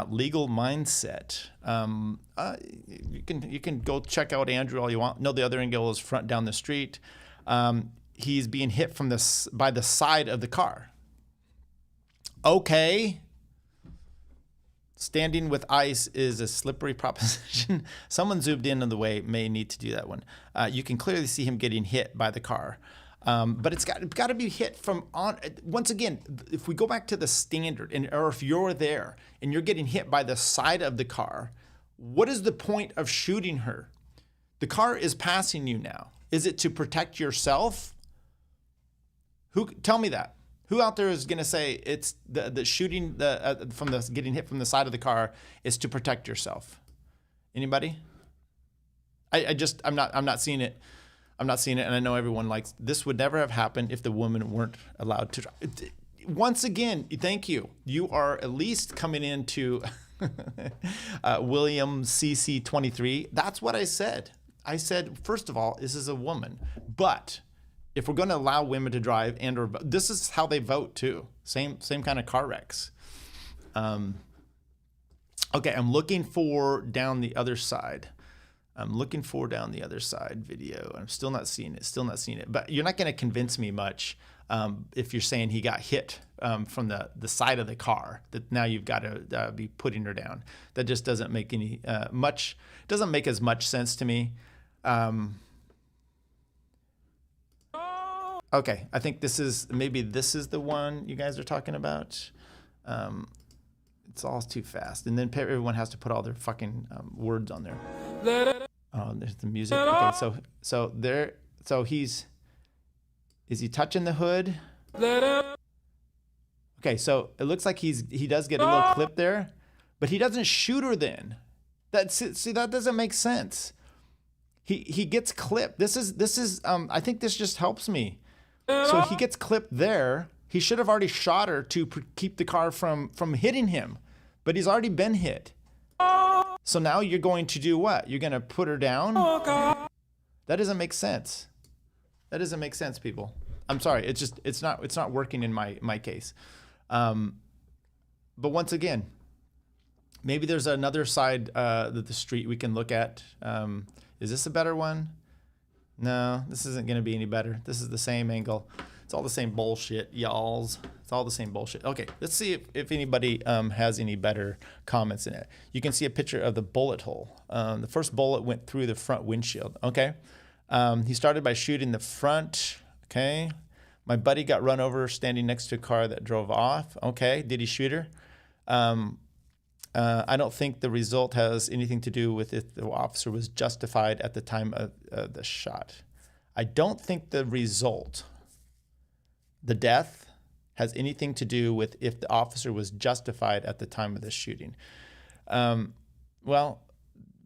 S1: Legal mindset. You can go check out Andrew all you want. No, the other angle is front down the street. He's being hit by the side of the car. Okay. Standing with ICE is a slippery proposition. Someone zoomed in on the way, may need to do that one. You can clearly see him getting hit by the car. But it's got to be hit from on. Once again, if we go back to the standard, or if you're there and you're getting hit by the side of the car, what is the point of shooting her? The car is passing you now. Is it to protect yourself? Tell me that. Who out there is going to say it's the shooting from the getting hit from the side of the car is to protect yourself? Anybody? I'm not seeing it. I'm not seeing it, and I know everyone likes. This would never have happened if the women weren't allowed to drive. Once again, thank you. You are at least coming into William CC 23. That's what I said. I said, first of all, this is a woman, but if we're going to allow women to drive or this is how they vote too. Same kind of car wrecks. Okay, I'm looking for down the other side. Video. I'm still not seeing it. But you're not going to convince me much if you're saying he got hit from the side of the car, that now you've got to be putting her down. That just doesn't make doesn't make as much sense to me. Okay, I think this is the one you guys are talking about. It's all too fast, and then everyone has to put all their fucking words on there. Oh, there's the music. Okay, so is he touching the hood? Okay, so it looks like he does get a little clip there, but he doesn't shoot her then. That doesn't make sense. He gets clipped. This is I think this just helps me. So he gets clipped there. He should have already shot her to keep the car from hitting him, but he's already been hit. So now you're going to do what? You're going to put her down? That doesn't make sense. That doesn't make sense, people. I'm sorry. It's not working in my case. But once again, maybe there's another side of the street we can look at. Is this a better one? No, this isn't going to be any better. This is the same angle. It's all the same bullshit, y'alls. It's all the same bullshit. Okay, let's see if anybody has any better comments in it. You can see a picture of the bullet hole. The first bullet went through the front windshield. Okay, he started by shooting the front. Okay, my buddy got run over standing next to a car that drove off. Okay, did he shoot her? I don't think the result has anything to do with if the officer was justified at the time of the shot. I don't think the result, the death, has anything to do with if the officer was justified at the time of the shooting. Well,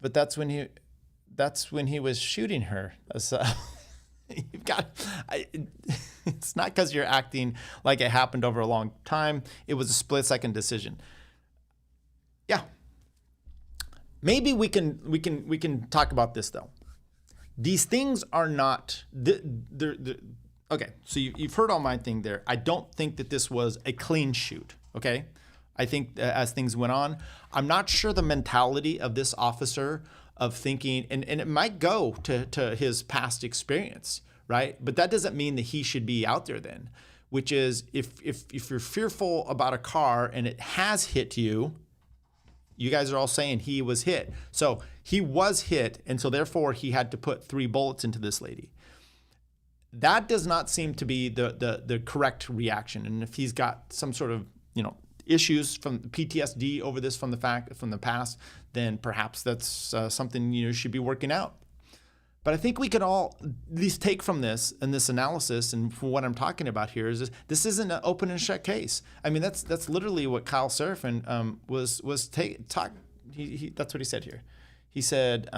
S1: but that's when he was shooting her. You've got, It's not because you're acting like it happened over a long time. It was a split-second decision. Yeah. Maybe we can talk about this though. These things are not. Okay, so you've heard all my thing there. I don't think that this was a clean shoot. Okay, I think as things went on, I'm not sure the mentality of this officer of thinking, and it might go to his past experience, right? But that doesn't mean that he should be out there then. Which is, if you're fearful about a car and it has hit you, you guys are all saying he was hit. So he was hit, and so therefore he had to put 3 bullets into this lady. That does not seem to be the correct reaction. And if he's got some sort of, issues from PTSD over this from the past, then perhaps that's something should be working out. But I think we could all at least take from this and this analysis, and from what I'm talking about here, is this isn't an open and shut case. I mean, that's literally what Kyle Seraphin was that's what he said here. He said,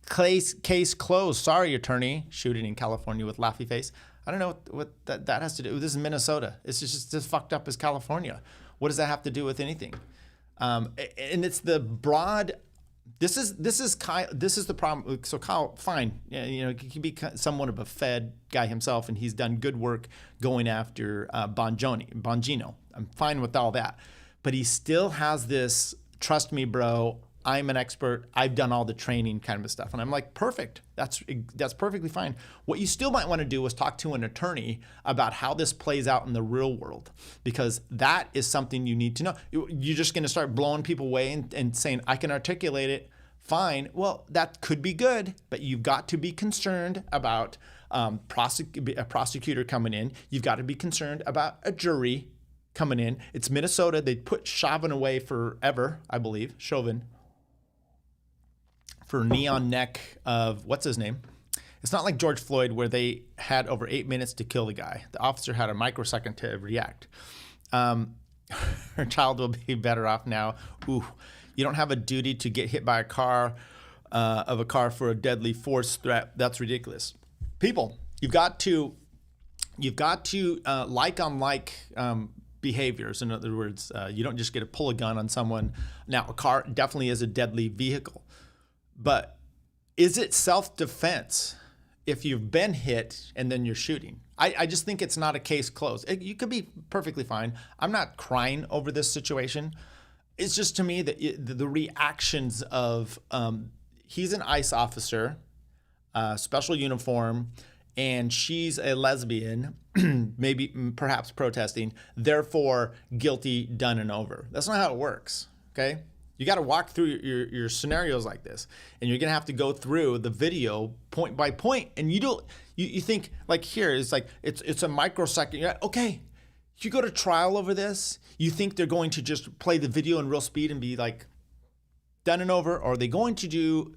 S1: case closed. Sorry, attorney. Shooting in California with laughy face. I don't know what that has to do. This is Minnesota. It's just as fucked up as California. What does that have to do with anything? And it's the broad. This is the problem. So Kyle, fine. He can be somewhat of a Fed guy himself, and he's done good work going after Bongino. I'm fine with all that, but he still has this trust me, bro. I'm an expert. I've done all the training kind of stuff. And I'm like, perfect. That's perfectly fine. What you still might want to do is talk to an attorney about how this plays out in the real world, because that is something you need to know. You're just going to start blowing people away and saying, I can articulate it. Fine. Well, that could be good, but you've got to be concerned about a prosecutor coming in. You've got to be concerned about a jury coming in. It's Minnesota. They put Chauvin away forever, I believe. Chauvin. For neon neck of, what's his name? It's not like George Floyd where they had over 8 minutes to kill the guy. The officer had a microsecond to react. Her child will be better off now. Ooh, you don't have a duty to get hit by a car for a deadly force threat. That's ridiculous. People, you've got to like on like behaviors. In other words, you don't just get to pull a gun on someone. Now, a car definitely is a deadly vehicle. But is it self-defense if you've been hit and then you're shooting? I just think it's not a case closed. You could be perfectly fine. I'm not crying over this situation. It's just, to me, that the reactions of he's an ICE officer, special uniform, and she's a lesbian, perhaps protesting, therefore guilty, done and over. That's not how it works, okay? You got to walk through your scenarios like this, and you're gonna have to go through the video point by point. And you think, like, here it's like it's a microsecond. You're like, okay, you go to trial over this. You think they're going to just play the video in real speed and be like done and over, or are they going to do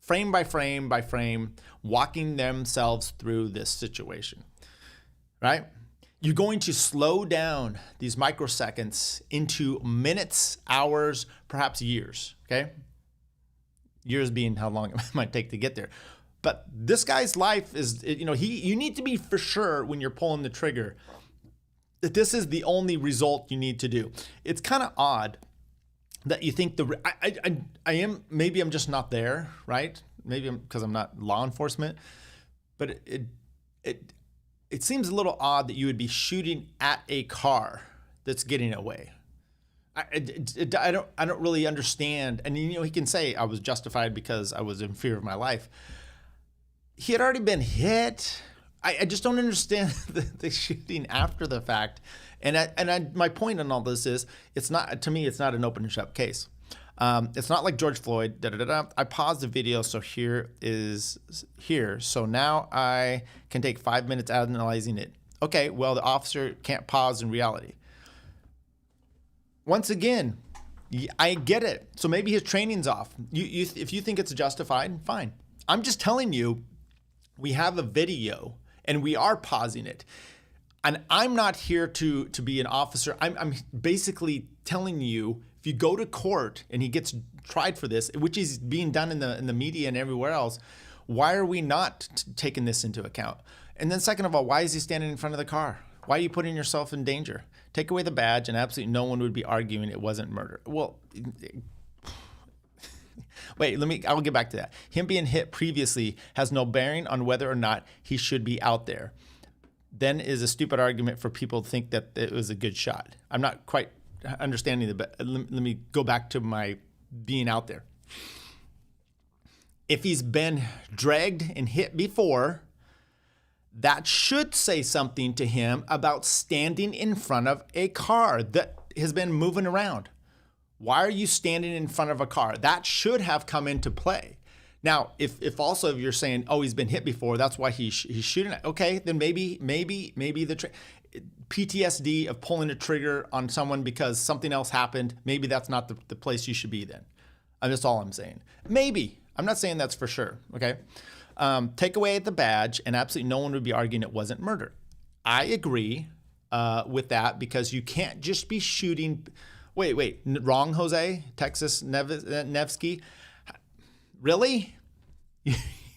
S1: frame by frame by frame, walking themselves through this situation, right? You're going to slow down these microseconds into minutes, hours, perhaps years, okay? Years being how long it might take to get there. But this guy's life is, you need to be for sure when you're pulling the trigger that this is the only result you need to do. It's kind of odd that you think maybe I'm just not there, right? Maybe because I'm not law enforcement, but it seems a little odd that you would be shooting at a car that's getting away. I don't really understand. And he can say I was justified because I was in fear of my life. He had already been hit. I just don't understand the shooting after the fact. And my point on all this is, it's not, to me, it's not an open and shut case. It's not like George Floyd. I paused the video, so here. So now I can take 5 minutes analyzing it. Okay, well, the officer can't pause in reality. Once again, I get it. So maybe his training's off. If you think it's justified, fine. I'm just telling you, we have a video and we are pausing it. And I'm not here to be an officer. I'm basically telling you, if you go to court and he gets tried for this, which is being done in the media and everywhere else, why are we not taking this into account? And then second of all, why is he standing in front of the car? Why are you putting yourself in danger? Take away the badge and absolutely no one would be arguing it wasn't murder. Well, wait, I'll get back to that. Him being hit previously has no bearing on whether or not he should be out there. Then is a stupid argument for people to think that it was a good shot. I'm not quite understanding but let me go back to my being out there. If he's been dragged and hit before, that should say something to him about standing in front of a car that has been moving around. Why are you standing in front of a car? That should have come into play. Now, if also you're saying, oh, he's been hit before, that's why he's shooting at. Okay, then maybe the PTSD of pulling a trigger on someone because something else happened, maybe that's not the place you should be then. That's all I'm saying. Maybe. I'm not saying that's for sure, okay? Take away the badge and absolutely no one would be arguing it wasn't murder. I agree with that because you can't just be shooting. Wait, wrong, Jose? Texas Nevsky? Really?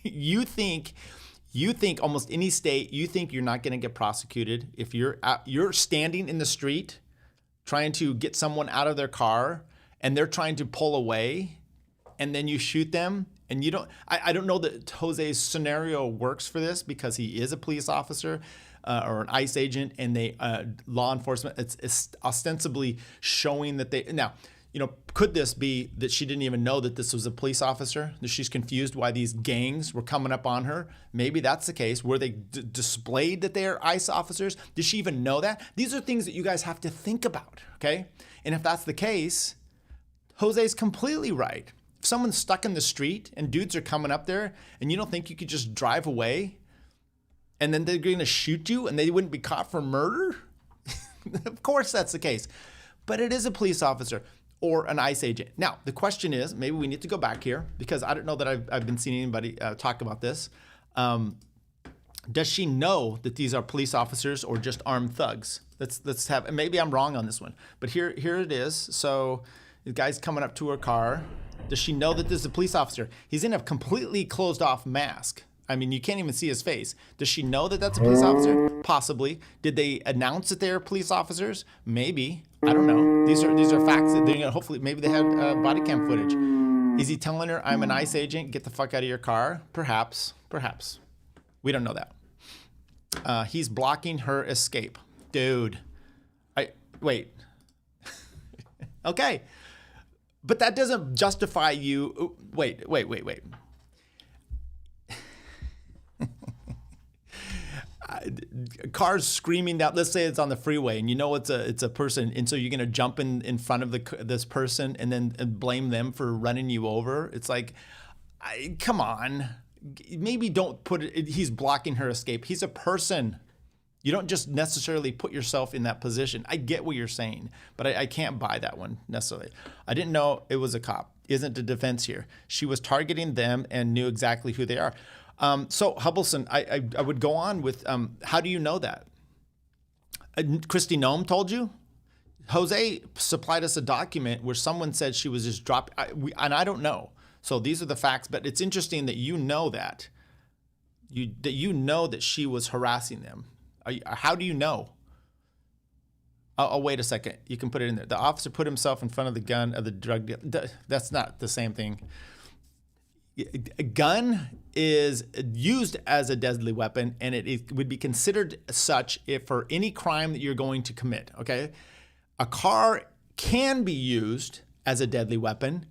S1: You think almost any state, you think you're not going to get prosecuted if you're standing in the street trying to get someone out of their car and they're trying to pull away and then you shoot them and you don't, I don't know that Jose's scenario works for this because he is a police officer or an ICE agent and they, law enforcement, it's ostensibly showing that they, now, could this be that she didn't even know that this was a police officer? That she's confused why these gangs were coming up on her? Maybe that's the case. Were they displayed that they are ICE officers? Did she even know that? These are things that you guys have to think about, okay? And if that's the case, Jose's completely right. If someone's stuck in the street and dudes are coming up there and you don't think you could just drive away and then they're going to shoot you and they wouldn't be caught for murder? Of course that's the case. But it is a police officer or an ICE agent. Now, the question is, maybe we need to go back here because I don't know that I've been seeing anybody talk about this. Does she know that these are police officers or just armed thugs? Let's have, maybe I'm wrong on this one, but here it is. So the guy's coming up to her car. Does she know that this is a police officer? He's in a completely closed off mask. I mean, you can't even see his face. Does she know that that's a police officer? Possibly. Did they announce that they're police officers? Maybe. I don't know. These are facts that they're gonna, hopefully maybe they had body cam footage. Is he telling her, I'm an ICE agent, get the fuck out of your car? Perhaps. We don't know that. He's blocking her escape. Dude. Wait. Okay. But that doesn't justify you. Wait. Cars screaming down. Let's say it's on the freeway, and you know it's a person, and so you're gonna jump in front of this person and then blame them for running you over. It's like, come on. Maybe don't put it. He's blocking her escape. He's a person. You don't just necessarily put yourself in that position. I get what you're saying, but I can't buy that one necessarily. I didn't know it was a cop. Isn't the defense here? She was targeting them and knew exactly who they are. So Hubbleson, I would go on with, how do you know that? Christy Nome told you? Jose supplied us a document where someone said she was just dropped, and I don't know. So these are the facts, but it's interesting that you know that. You know that she was harassing them. How do you know? Oh, wait a second. You can put it in there. The officer put himself in front of the gun of the drug dealer. That's not the same thing. A gun is used as a deadly weapon, and it would be considered such if for any crime that you're going to commit, okay? A car can be used as a deadly weapon,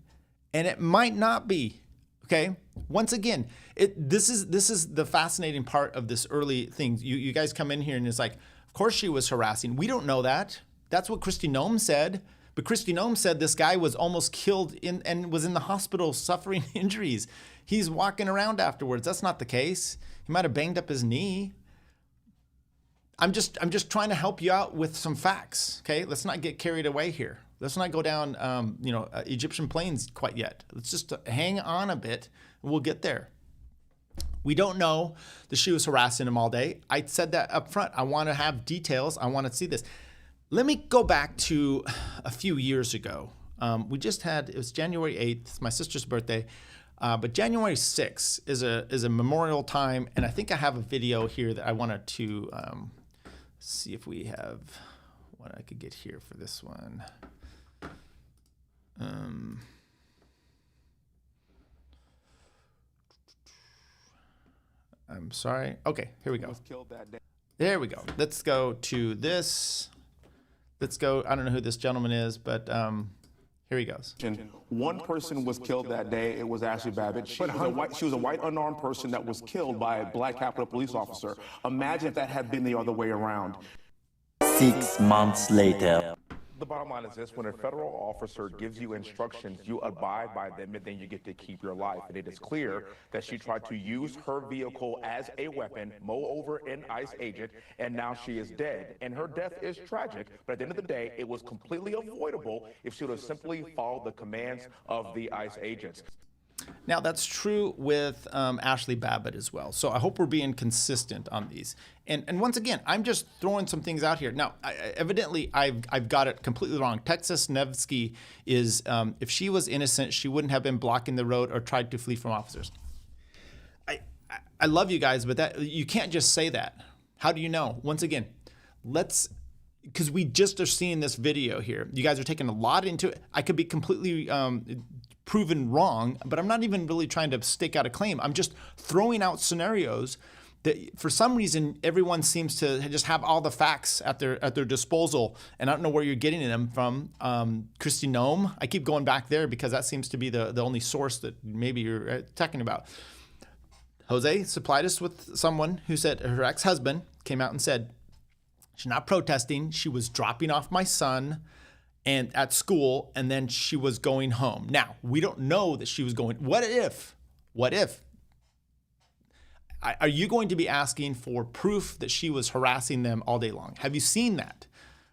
S1: and it might not be, okay? Once again, this is the fascinating part of this early thing. You guys come in here and it's like, of course she was harassing. We don't know that. That's what Christy Nome said. But Christy Nome said this guy was almost killed and was in the hospital suffering injuries. He's walking around afterwards. That's not the case. He might have banged up his knee. I'm just trying to help you out with some facts, okay? Let's not get carried away here. Let's not go down, Egyptian plains quite yet. Let's just hang on a bit, and we'll get there. We don't know that she was harassing him all day. I said that up front. I want to have details. I want to see this. Let me go back to a few years ago. It was January 8th, it's my sister's birthday. But January 6th is a memorial time, and I think I have a video here that I wanted to see if we have what I could get here for this one. I'm sorry. Okay, here we go. There we go. Let's go to this. Let's go. I don't know who this gentleman is, but here he goes.
S7: One person was killed that day. It was Ashley Babbitt. She was a white unarmed person that was killed by a black Capitol police officer. Imagine if that had been the other way around.
S8: 6 months later.
S7: The bottom line is this: when a federal officer gives you instructions, you abide by them, and then you get to keep your life. And it is clear that she tried to use her vehicle as a weapon, mow over an ICE agent, and now she is dead. And her death is tragic, but at the end of the day, it was completely avoidable if she would have simply followed the commands of the ICE agents.
S1: Now, that's true with Ashley Babbitt as well. So I hope we're being consistent on these. And once again, I'm just throwing some things out here. Now, evidently, I've got it completely wrong. Texas Nevsky is, if she was innocent, she wouldn't have been blocking the road or tried to flee from officers. I love you guys, but that you can't just say that. How do you know? Once again, because we just are seeing this video here. You guys are taking a lot into it. I could be completely proven wrong, but I'm not even really trying to stake out a claim. I'm just throwing out scenarios that for some reason everyone seems to just have all the facts at their disposal, and I don't know where you're getting them from. Kristi Noem, I keep going back there because that seems to be the only source that maybe you're talking about. Jose supplied us with someone who said her ex-husband came out and said she's not protesting, she was dropping off my son and at school, and then she was going home. Now, we don't know that she was going. What if? Are you going to be asking for proof that she was harassing them all day long? Have you seen that,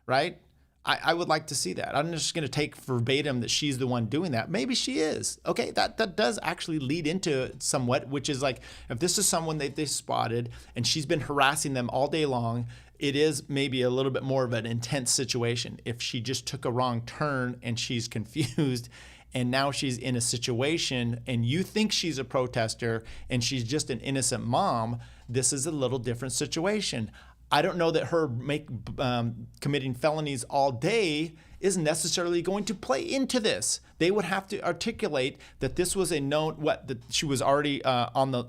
S1: right? I would like to see that. I'm just going to take verbatim that she's the one doing that. Maybe she is. Okay, that does actually lead into it somewhat, which is like, if this is someone they spotted and she's been harassing them all day long, it is maybe a little bit more of an intense situation. If she just took a wrong turn and she's confused and now she's in a situation and you think she's a protester and she's just an innocent mom, this is a little different situation. I don't know that her committing felonies all day is necessarily going to play into this. They would have to articulate that this was a known, that she was already on the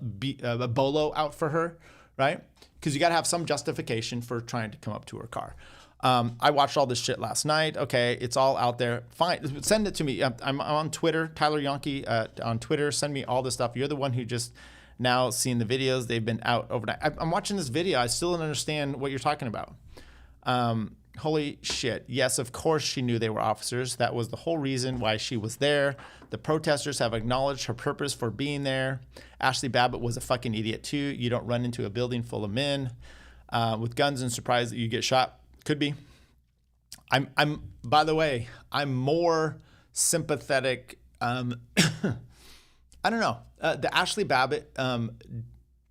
S1: bolo out for her, right? Because you got to have some justification for trying to come up to her car. I watched all this shit last night. Okay, it's all out there. Fine, send it to me. I'm on Twitter, Tyler Yonke on Twitter. Send me all this stuff. You're the one who just now seen the videos. They've been out overnight. I'm watching this video. I still don't understand what you're talking about. Holy shit. Yes, of course she knew they were officers. That was the whole reason why she was there. The protesters have acknowledged her purpose for being there. Ashley Babbitt was a fucking idiot too. You don't run into a building full of men with guns and surprise that you get shot. Could be. By the way, I'm more sympathetic. I don't know. The Ashley Babbitt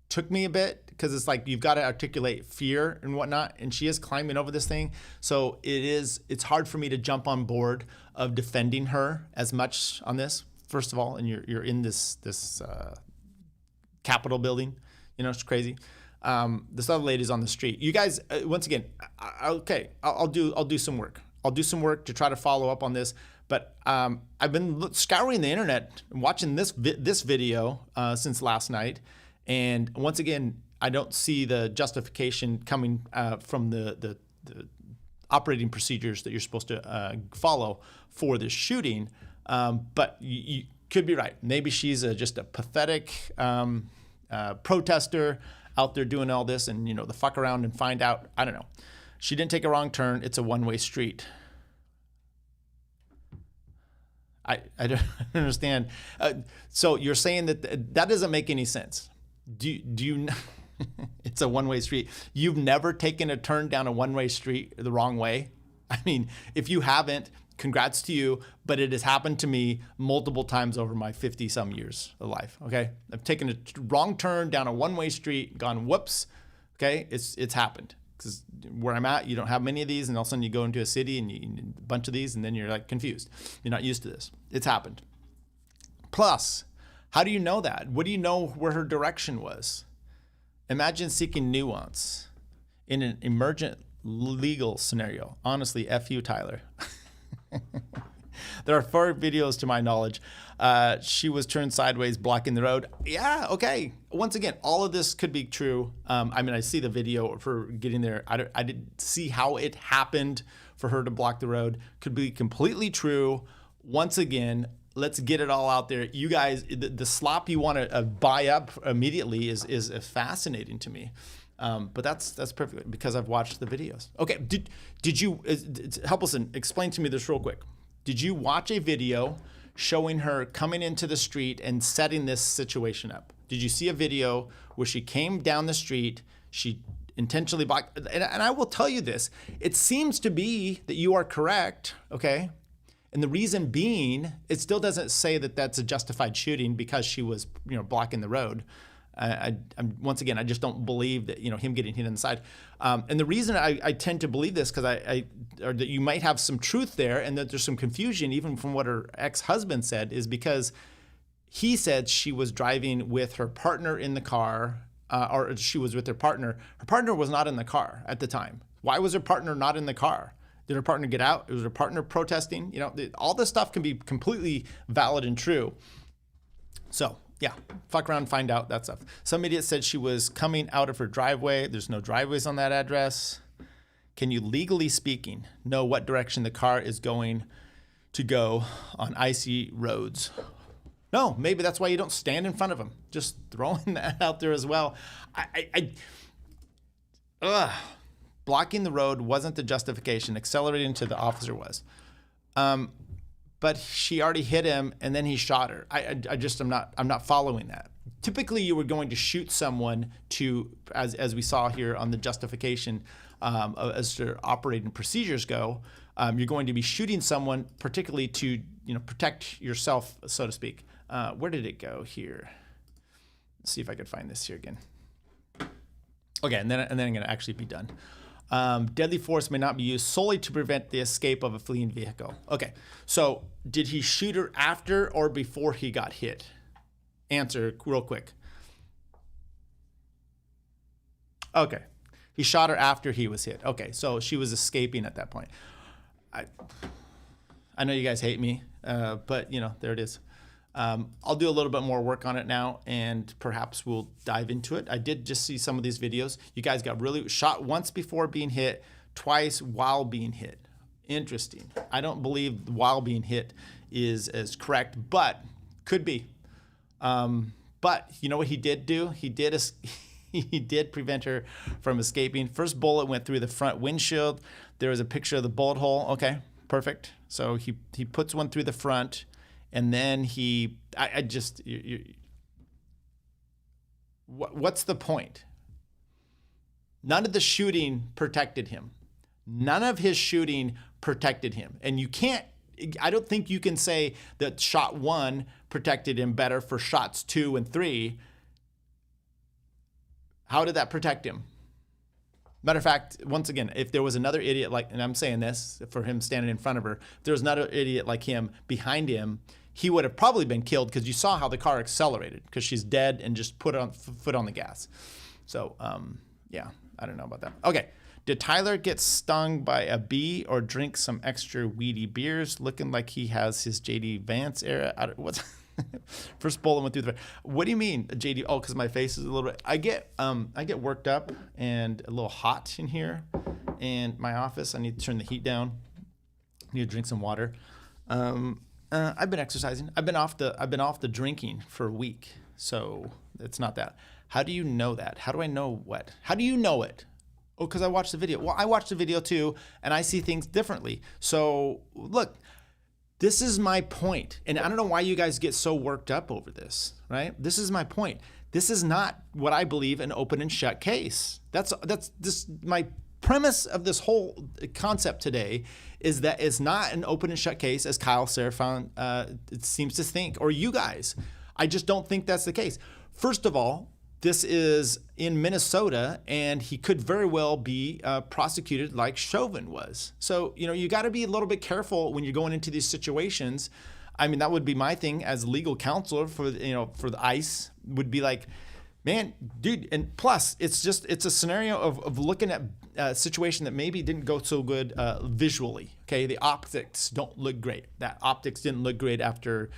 S1: took me a bit because it's like you've got to articulate fear and whatnot, and she is climbing over this thing. So it's hard for me to jump on board of defending her as much on this. First of all, and you're in this Capitol building, it's crazy. This other lady's on the street. You guys, once again, okay, I'll do some work. I'll do some work to try to follow up on this. But I've been scouring the internet and watching this video since last night. And once again, I don't see the justification coming from the operating procedures that you're supposed to follow for this shooting. But you could be right. Maybe she's just a pathetic protester out there doing all this and, the fuck around and find out. I don't know. She didn't take a wrong turn. It's a one-way street. I don't understand. So you're saying that doesn't make any sense. Do you it's a one-way street. You've never taken a turn down a one-way street the wrong way? I mean, if you haven't, congrats to you, but it has happened to me multiple times over my 50-some years of life, okay? I've taken a wrong turn down a one-way street, gone whoops, okay? It's happened. Because where I'm at, you don't have many of these, and all of a sudden you go into a city and a bunch of these, and then you're like confused. You're not used to this. It's happened. Plus, How do you know that? What do you know where her direction was? Imagine seeking nuance in an emergent legal scenario. Honestly, F you, Tyler. There are 4 videos to my knowledge. She was turned sideways, blocking the road. Yeah, okay. Once again, all of this could be true. I mean, I see the video for getting there. I didn't see how it happened for her to block the road. Could be completely true. Once again, let's get it all out there. You guys, the slop you want to buy up immediately is fascinating to me. But that's perfect because I've watched the videos. Okay, did you help us explain to me this real quick? Did you watch a video showing her coming into the street and setting this situation up? Did you see a video where she came down the street, she intentionally blocked, and I will tell you this, it seems to be that you are correct, okay? And the reason being, it still doesn't say that that's a justified shooting because she was, blocking the road. Once again, I just don't believe that, him getting hit in the side. And the reason I tend to believe this, because or that you might have some truth there and that there's some confusion even from what her ex-husband said, is because he said she was driving with her partner in the car, or she was with her partner. Her partner was not in the car at the time. Why was her partner not in the car? Did her partner get out? Was her partner protesting? All this stuff can be completely valid and true. So, yeah, fuck around, find out that stuff. Some idiot said she was coming out of her driveway. There's no driveways on that address. Can you, legally speaking, know what direction the car is going to go on icy roads? No, maybe that's why you don't stand in front of them. Just throwing that out there as well. Blocking the road wasn't the justification. Accelerating to the officer was. But she already hit him and then he shot her. I'm not following that. Typically, you were going to shoot someone to, as we saw here on the justification, as their operating procedures go, you're going to be shooting someone particularly to protect yourself, so to speak. Where did it go here? Let's see if I could find this here again. Okay, and then I'm going to actually be done. Deadly force may not be used solely to prevent the escape of a fleeing vehicle. Okay, so did he shoot her after or before he got hit? Answer real quick. Okay, he shot her after he was hit. Okay, so she was escaping at that point. I know you guys hate me, but there it is. I'll do a little bit more work on it now, and perhaps we'll dive into it. I did just see some of these videos. You guys got really shot once before being hit, twice while being hit. Interesting. I don't believe while being hit is as correct, but could be. But you know what he did do? He did prevent her from escaping. First bullet went through the front windshield. There was a picture of the bullet hole. Okay, perfect. So he puts one through the front. And then what's the point? None of the shooting protected him. None of his shooting protected him. And I don't think you can say that shot 1 protected him better for shots 2 and 3. How did that protect him? Matter of fact, once again, if there was another idiot and I'm saying this for him standing in front of her, if there was another idiot like him behind him, he would have probably been killed because you saw how the car accelerated because she's dead and just put foot on the gas. So, yeah, I don't know about that. Okay, did Tyler get stung by a bee or drink some extra weedy beers? Looking like he has his JD Vance era. What's first bullet went through the. What do you mean, JD? Oh, because my face is a little bit. I get worked up and a little hot in here, and my office. I need to turn the heat down. I need to drink some water. I've been exercising. I've been off the drinking for a week, so it's not that. How do you know that? How do I know what? How do you know it? Oh, because I watched the video. Well, I watched the video too, and I see things differently. So look, this is my point, and I don't know why you guys get so worked up over this, right? This is my point. This is not what I believe an open and shut case. That's my premise of this whole concept today is that it's not an open and shut case as Kyle Serafon it seems to think, or you guys. I just don't think that's the case. First of all, this is in Minnesota, and he could very well be prosecuted like Chauvin was. So, you got to be a little bit careful when you're going into these situations. I mean, that would be my thing as legal counsel for the ICE would be like, man, dude, and plus it's a scenario of looking at a situation that maybe didn't go so good visually. Okay, the optics don't look great. That optics didn't look great after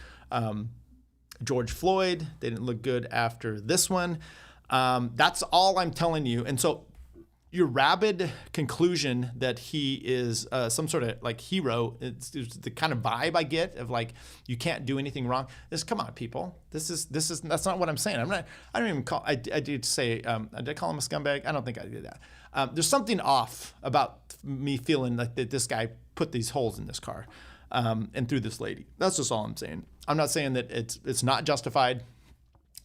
S1: George Floyd. They didn't look good after this one. That's all I'm telling you. And so your rabid conclusion that he is some sort of like hero, it's the kind of vibe I get of like, you can't do anything wrong. Come on, people. That's not what I'm saying. I don't even call, I did say, did I call him a scumbag? I don't think I did that. There's something off about me feeling like that this guy put these holes in this car and threw this lady. That's just all I'm saying. I'm not saying that it's not justified.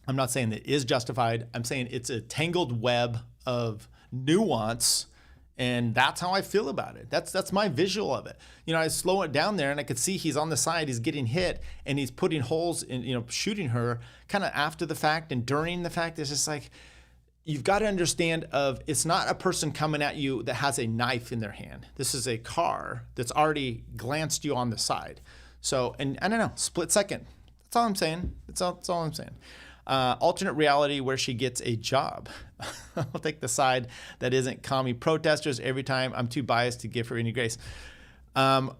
S1: I'm not saying that it is justified. I'm saying it's a tangled web of nuance, and that's how I feel about it. That's my visual of it. I slow it down there and I could see he's on the side, he's getting hit, and he's putting holes in, shooting her kind of after the fact and during the fact. It's just like, you've got to understand it's not a person coming at you that has a knife in their hand. This is a car that's already glanced you on the side. So, and I don't know, split second. That's all I'm saying. That's all I'm saying. Alternate reality where she gets a job. I'll take the side that isn't commie protesters every time. I'm too biased to give her any grace. Let's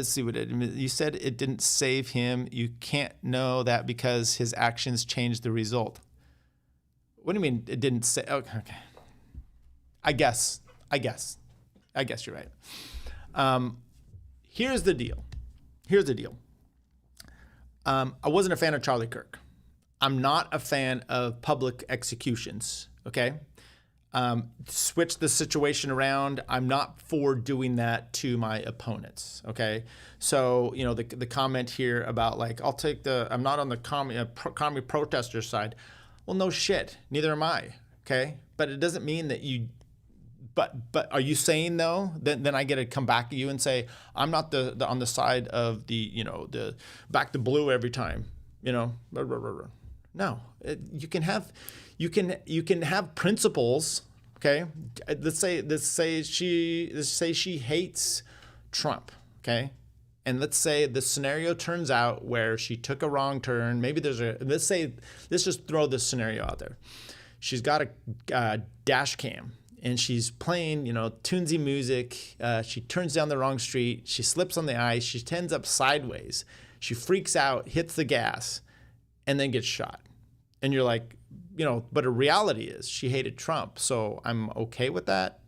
S1: see what you said. It didn't save him. You can't know that because his actions changed the result. What do you mean it didn't say? Okay. I guess you're right. Here's the deal. I wasn't a fan of Charlie Kirk. I'm not a fan of public executions, okay? Switch the situation around. I'm not for doing that to my opponents, okay? So, the comment here about like, I'm not on the commie protester side. Well, no shit, neither am I, okay? But it doesn't mean that but are you saying though, then I get to come back at you and say, I'm not on the side of the back to blue every time, No, you can have principles, okay? Let's say she hates Trump, okay? And let's say the scenario turns out where she took a wrong turn. Maybe let's just throw this scenario out there. She's got a dash cam. And she's playing, tunesy music. She turns down the wrong street. She slips on the ice. She ends up sideways. She freaks out, hits the gas, and then gets shot. And you're like, but the reality is she hated Trump. So I'm okay with that.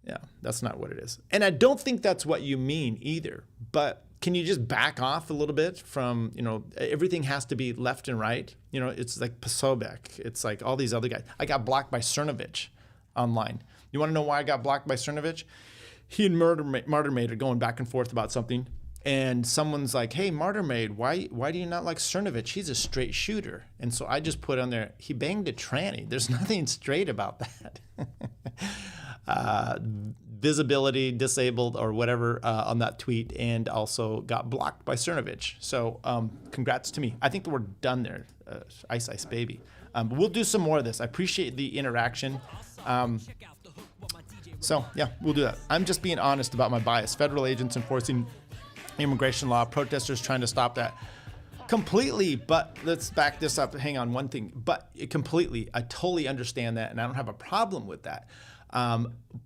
S1: Yeah, that's not what it is. And I don't think that's what you mean either. But can you just back off a little bit from, everything has to be left and right? It's like Pasobek. It's like all these other guys. I got blocked by Cernovich online. You want to know why I got blocked by Cernovich? He and Martyr Maid are going back and forth about something, and someone's like, "Hey, Martyr Maid, why do you not like Cernovich? He's a straight shooter." And so I just put on there, he banged a tranny. There's nothing straight about that. Visibility disabled or whatever on that tweet, and also got blocked by Cernovich. So congrats to me. I think that we're done there, Ice Ice Baby. But we'll do some more of this. I appreciate the interaction. So yeah, we'll do that. I'm just being honest about my bias. Federal agents enforcing immigration law, protesters trying to stop that completely. But let's back this up. Hang on, one thing. But completely, I totally understand that, and I don't have a problem with that.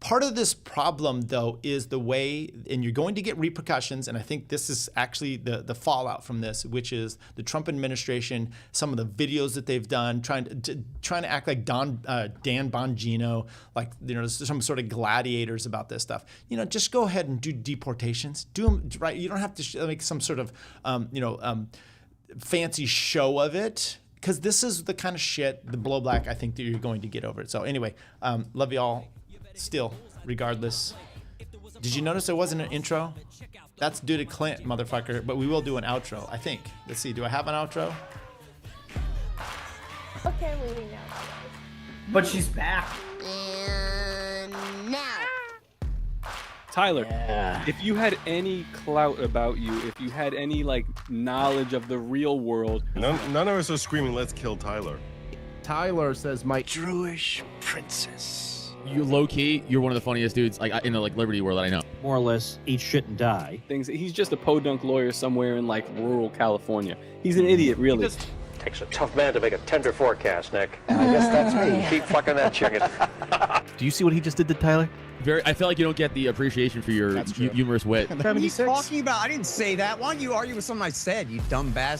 S1: Part of this problem, though, is the way, and you're going to get repercussions, and I think this is actually the fallout from this, which is the Trump administration, some of the videos that they've done, trying to act like Dan Bongino, like some sort of gladiators about this stuff. Just go ahead and do deportations. Do them right. You don't have to make some sort of fancy show of it. Because this is the kind of shit, the blow black, I think that you're going to get over it. So anyway, love you all still, regardless. Did you notice there wasn't an intro? That's due to Clint, motherfucker. But we will do an outro, I think. Let's see, do I have an outro?
S9: Okay, I'm leaving now.
S10: But she's back.
S9: And now.
S11: Tyler, if you had any clout about you, if you had any knowledge of the real world,
S12: none of us are screaming, "Let's kill Tyler."
S13: Tyler says my
S14: Jewish princess
S12: You low key, you're one of the funniest dudes like in the like Liberty world that I know.
S13: More or less, eat shit and die.
S11: He's just a podunk lawyer somewhere in like rural California. He's an idiot, really.
S14: Takes a tough man to make a tender forecast, Nick. I guess that's me. Keep fucking that chicken.
S13: Do you see what he just did to Tyler?
S12: I feel like you don't get the appreciation for your humorous wit.
S15: What are you talking about? I didn't say that. Why don't you argue with something I said, you dumb bastard?